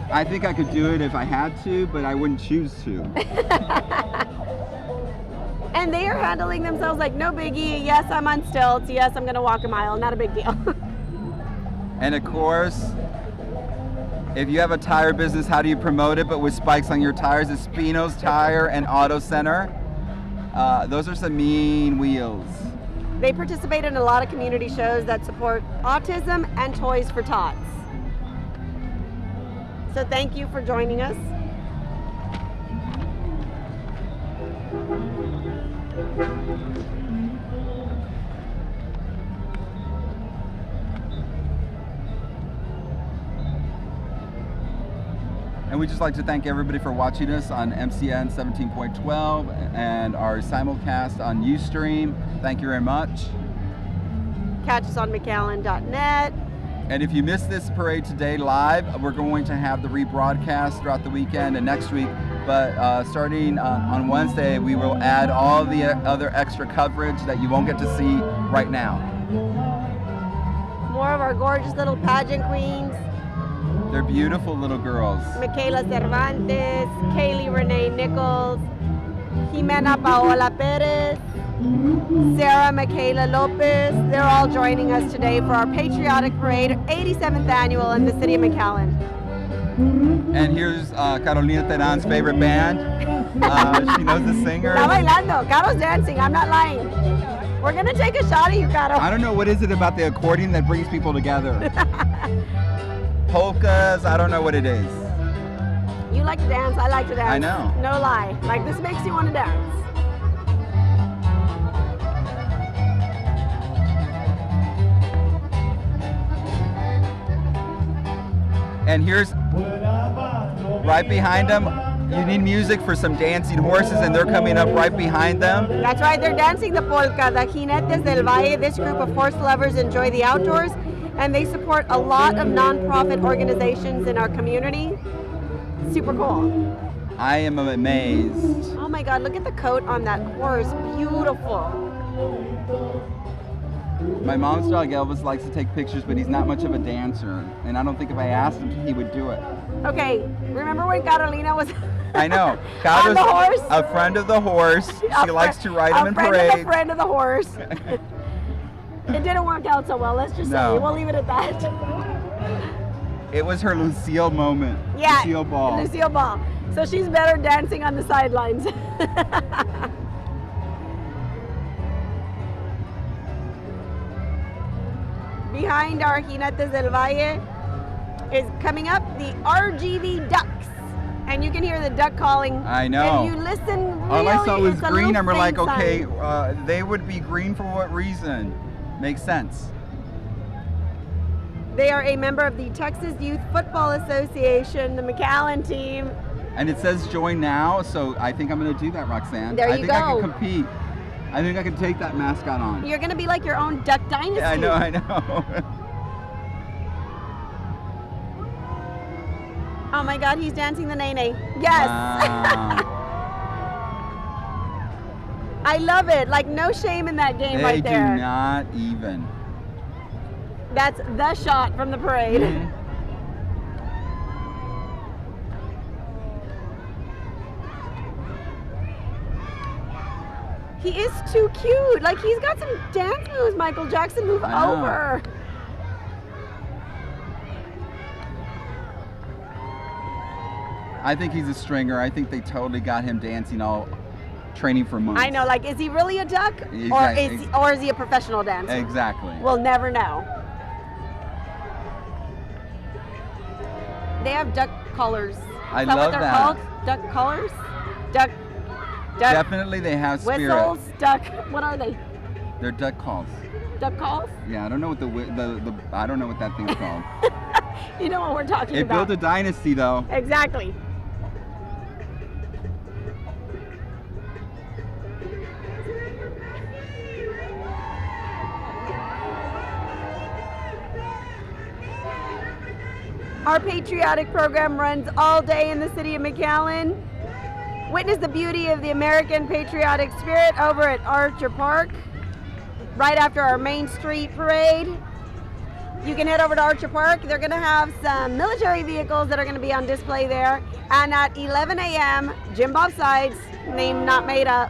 I think I could do it if I had to, but I wouldn't choose to. And they are handling themselves like no biggie. Yes, I'm on stilts. Yes, I'm going to walk a mile. Not a big deal. And of course, if you have a tire business, how do you promote it? But with spikes on your tires, Espino's Tire and Auto Center. Those are some mean wheels. They participate in a lot of community shows that support autism and Toys for Tots. So thank you for joining us. And we'd just like to thank everybody for watching us on MCN 17.12 and our simulcast on Ustream. Thank you very much. Catch us on McAllen.net. And if you missed this parade today live, we're going to have the rebroadcast throughout the weekend and next week. But starting on Wednesday, we will add all the other extra coverage that you won't get to see right now. More of our gorgeous little pageant queens. They're beautiful little girls. Michaela Cervantes, Kaylee Renee Nichols, Jimena Paola Perez, Sarah Michaela Lopez. They're all joining us today for our Patriotic Parade, 87th annual in the city of McAllen. And here's Carolina Teran's favorite band. She knows the singer. Está bailando. Caro's dancing. I'm not lying. We're going to take a shot at you, Caro. I don't know, what is it about the accordion that brings people together? Polkas, I don't know what it is. You like to dance, I like to dance. I know. No lie. Like, this makes you want to dance. And here's, right behind them, you need music for some dancing horses, and they're coming up right behind them. That's right, they're dancing the polka, the Jinetes del Valle. This group of horse lovers enjoy the outdoors, and they support a lot of nonprofit organizations in our community. Super cool. I am amazed. Oh my God, look at the coat on that horse. Beautiful. My mom's dog Elvis likes to take pictures, but he's not much of a dancer, and I don't think if I asked him, he would do it. Okay, remember when Carolina was I know. on the horse? A friend of the horse. She likes to ride him in parade. A friend of the horse. It didn't work out so well, let's just say. We'll leave it at that. It was her Lucille moment. Yeah, Lucille Ball. Lucille Ball. So she's better dancing on the sidelines. Behind our Jinetes del Valle is coming up the RGV Ducks. And you can hear the duck calling. I know. If you listen really, all I saw was it's a green, little and we're like, faint okay, sign. they would be green for what reason? Makes sense. They are a member of the Texas Youth Football Association, the McAllen team. And it says join now, so I think I'm going to do that, Roxanne. There you I think go. I can compete. I think I can take that mascot on. You're going to be like your own Duck Dynasty. Yeah, I know. Oh my God, he's dancing the nene. Yes. I love it. Like, no shame in that game right there. They do not even. That's the shot from the parade. Mm-hmm. He is too cute. Like, he's got some dance moves, Michael Jackson. Move over. I think he's a stringer. I think they totally got him dancing all training for months. I know, like, is he really a duck? Exactly. Or is he a professional dancer? Exactly. We'll never know. They have duck collars. I Is that love what they're that. called? Duck collars? Duck. Definitely they have spirit. Whistles, duck. What are they? They're duck calls. Duck calls? Yeah, I don't know what I don't know what that thing's called. You know what we're talking It about. built a dynasty though. Exactly. Our patriotic program runs all day in the city of McAllen. Witness the beauty of the American patriotic spirit over at Archer Park. right after our Main Street parade. You can head over to Archer Park. They're going to have some military vehicles that are going to be on display there. And at 11 a.m., Jim Bob Sides, name not made up,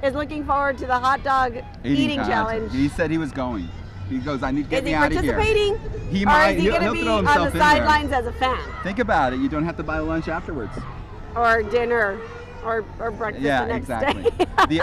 is looking forward to the hot dog eating challenge. He said he was going. He goes, I need to get me out of here. Is he participating? He or might. is he going to be on the sidelines as a fan? Think about it. You don't have to buy lunch afterwards. Or dinner. Or breakfast the next day.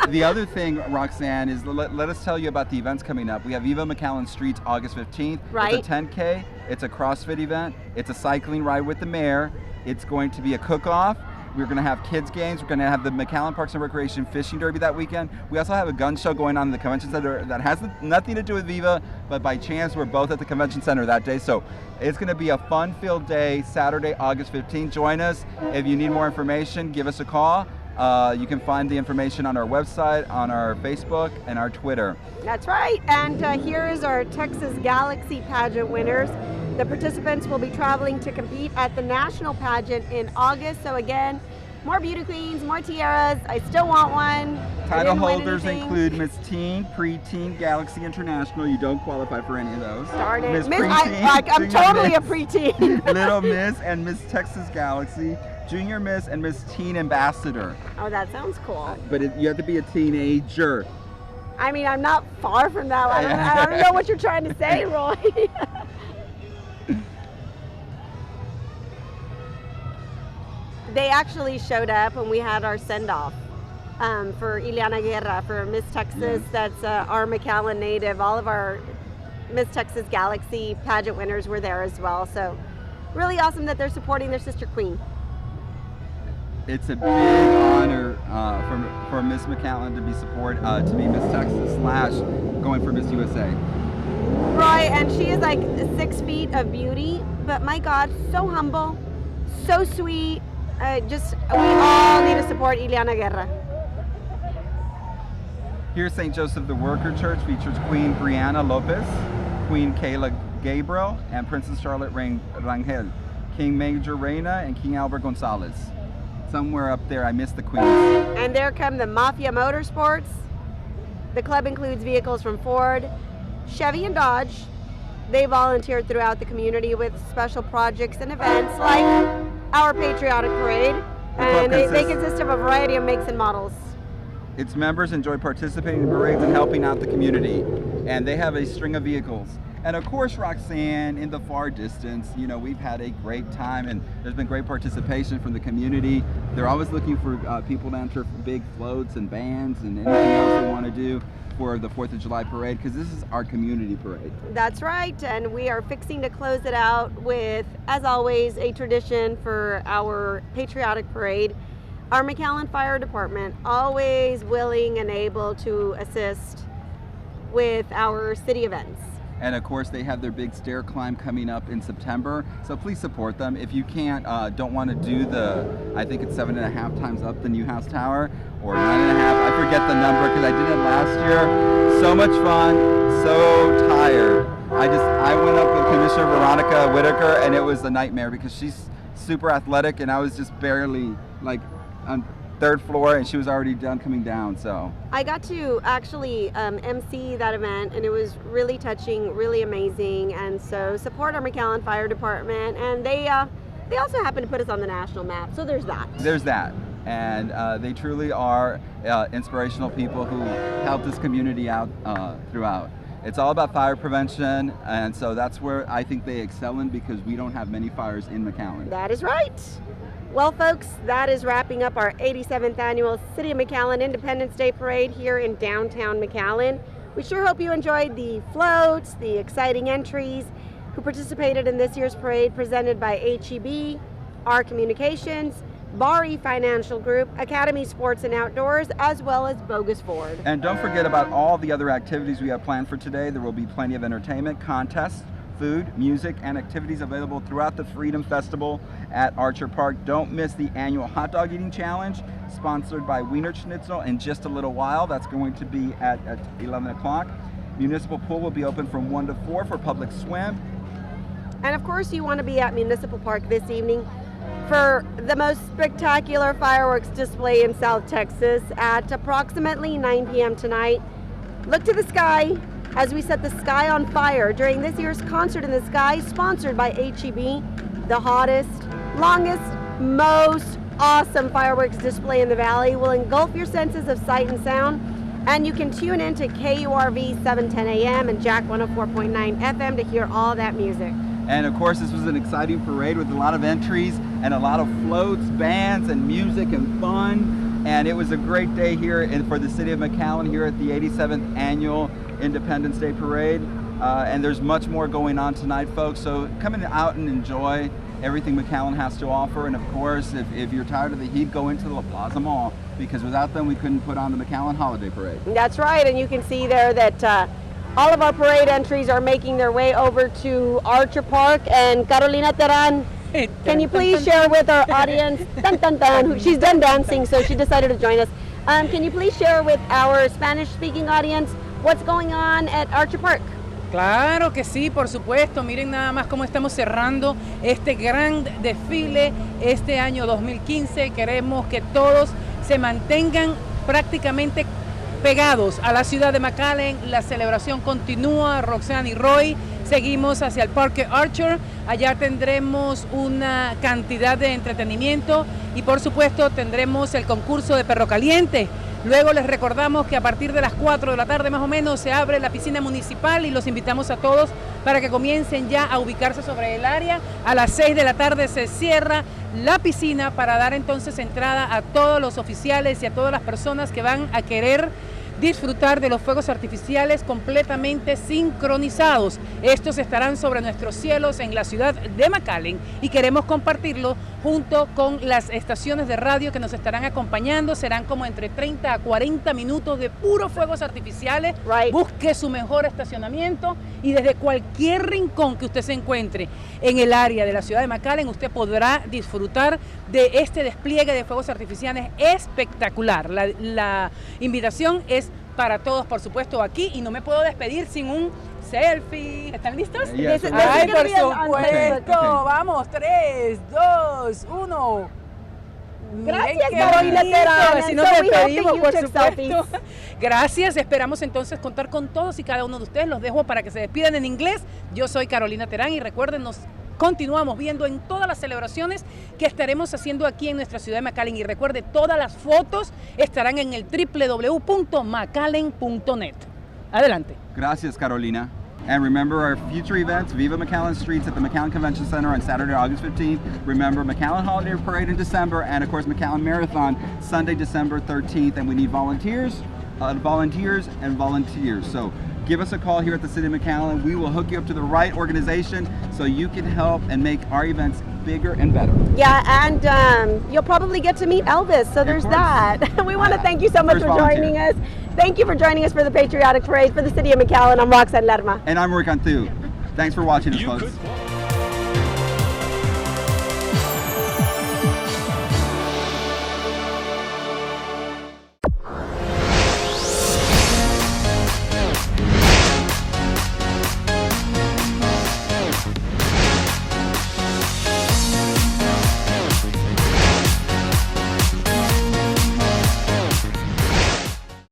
the other thing, Roxanne, is let us tell you about the events coming up. We have Eva McAllen Streets August 15th. Right. It's a 10K. It's a CrossFit event. It's a cycling ride with the mayor. It's going to be a cook-off. We're going to have kids games. We're going to have the McAllen Parks and Recreation Fishing Derby that weekend. We also have a gun show going on in the convention center that has nothing to do with Viva, but by chance we're both at the convention center that day. So it's going to be a fun-filled day, Saturday, August 15th. Join us. If you need more information, give us a call. You can find the information on our website, on our Facebook, and our Twitter. That's right. And here is our Texas Galaxy pageant winners. The participants will be traveling to compete at the national pageant in August. So again, more beauty queens, more tiaras. I still want one. Title holders include Miss Teen, Preteen, Galaxy International. You don't qualify for any of those. Darn it. Miss I'm totally a preteen. Little Miss and Miss Texas Galaxy. Junior Miss and Miss Teen Ambassador. Oh, that sounds cool. But you have to be a teenager. I mean, I'm not far from that. I don't know what you're trying to say, Roy. They actually showed up when we had our send-off for Ileana Guerra, for Miss Texas. Yes. That's our McAllen native. All of our Miss Texas Galaxy pageant winners were there as well. So really awesome that they're supporting their sister queen. It's a big honor for Miss McAllen to be Miss Texas / going for Miss USA. Roy, and she is like 6 feet of beauty, but my God, so humble, so sweet. We all need to support Ileana Guerra. Here, St. Joseph the Worker Church features Queen Brianna Lopez, Queen Kayla Gabriel, and Princess Charlotte Rangel, King Major Reina, and King Albert Gonzalez. Somewhere up there, I missed the queens. And there come the Mafia Motorsports. The club includes vehicles from Ford, Chevy, and Dodge. They volunteered throughout the community with special projects and events like our Patriotic Parade. And they consist of a variety of makes and models. Its members enjoy participating in parades and helping out the community. And they have a string of vehicles. And of course, Roxanne, in the far distance, we've had a great time and there's been great participation from the community. They're always looking for people to enter big floats and bands and anything else they want to do for the 4th of July parade, because this is our community parade. That's right, and we are fixing to close it out with, as always, a tradition for our Patriotic Parade. Our McAllen Fire Department, always willing and able to assist with our city events. And of course, they have their big stair climb coming up in September. So please support them. If you don't want to do I think it's 7.5 times up the Newhouse Tower, or 9.5. I forget the number because I did it last year. So much fun, so tired. I went up with Commissioner Veronica Whitaker, and it was a nightmare because she's super athletic, and I was just barely on 3rd floor, and she was already done coming down. So I got to actually MC that event, and it was really touching, really amazing. And so support our McAllen Fire Department, and they also happen to put us on the national map. So there's that. And they truly are inspirational people who help this community out throughout. It's all about fire prevention, and so that's where I think they excel in, because we don't have many fires in McAllen. That is right. Well, folks, that is wrapping up our 87th annual City of McAllen Independence Day Parade here in downtown McAllen. We sure hope you enjoyed the floats, the exciting entries, who participated in this year's parade presented by HEB, R Communications, Bari Financial Group, Academy Sports and Outdoors, as well as Bogus Ford. And don't forget about all the other activities we have planned for today. There will be plenty of entertainment, contests, food, music, and activities available throughout the Freedom Festival at Archer Park. Don't miss the annual hot dog eating challenge, sponsored by Wiener Schnitzel, in just a little while. That's going to be at 11 o'clock. Municipal Pool will be open from 1 to 4 for public swim. And of course, you want to be at Municipal Park this evening for the most spectacular fireworks display in South Texas at approximately 9 p.m. tonight. Look to the sky, as we set the sky on fire during this year's Concert in the Sky, sponsored by HEB, the hottest, longest, most awesome fireworks display in the valley will engulf your senses of sight and sound, and you can tune in to KURV 710 AM and Jack 104.9 FM to hear all that music. And of course, this was an exciting parade with a lot of entries and a lot of floats, bands, and music and fun. And it was a great day here for the city of McAllen here at the 87th Annual Independence Day Parade. And there's much more going on tonight, folks. So come out and enjoy everything McAllen has to offer. And of course, if you're tired of the heat, go into the Plaza Mall, because without them, we couldn't put on the McAllen Holiday Parade. That's right, and you can see there that all of our parade entries are making their way over to Archer Park. And Carolina Terán, can you please share with our audience, dun, dun, dun, she's done dancing, so she decided to join us. Can you please share with our Spanish-speaking audience what's going on at Archer Park? Claro que sí, por supuesto. Miren nada más cómo estamos cerrando este gran desfile este año 2015. Queremos que todos se mantengan prácticamente pegados a la ciudad de McAllen. La celebración continúa. Roxanne y Roy, seguimos hacia el Parque Archer. Allá tendremos una cantidad de entretenimiento y por supuesto tendremos el concurso de perro caliente. Luego les recordamos que a partir de las 4 de la tarde más o menos se abre la piscina municipal y los invitamos a todos para que comiencen ya a ubicarse sobre el área. A las 6 de la tarde se cierra la piscina para dar entonces entrada a todos los oficiales y a todas las personas que van a querer disfrutar de los fuegos artificiales completamente sincronizados. Estos estarán sobre nuestros cielos en la ciudad de McAllen y queremos compartirlo junto con las estaciones de radio que nos estarán acompañando. Serán como entre 30 a 40 minutos de puros fuegos artificiales. Right. Busque su mejor estacionamiento y desde cualquier rincón que usted se encuentre en el área de la ciudad de McAllen, usted podrá disfrutar de este despliegue de fuegos artificiales espectacular. La invitación es para todos, por supuesto, aquí, y no me puedo despedir sin un selfie. ¿Están listos? Yes, This- we're this is Ay, gonna por be on supuesto. Facebook. Vamos, 3, 2, 1. Gracias, Carolina Terán. Así And nos so we hope that despedimos, you por took supuesto. selfies. Gracias, esperamos entonces contar con todos y cada uno de ustedes. Los dejo para que se despidan en inglés. Yo soy Carolina Terán y recuerden, nos continuamos viendo en todas las celebraciones que estaremos haciendo aquí en nuestra ciudad de McAllen. Y recuerde, todas las fotos estarán en el www.macallen.net. Adelante. Gracias, Carolina. And remember our future events, Viva McAllen Streets at the McAllen Convention Center on Saturday, August 15th. Remember McAllen Holiday Parade in December, and of course McAllen Marathon Sunday, December 13th. And we need volunteers. So give us a call here at the City of McAllen. We will hook you up to the right organization so you can help and make our events bigger and better. Yeah, and you'll probably get to meet Elvis, so there's course. that. We want to thank you so much First for joining us. Thank you for joining us for the Patriotic Parade for the City of McAllen. I'm Roxanne Lerma. And I'm Roy Cantu. Thanks for watching us, You folks. could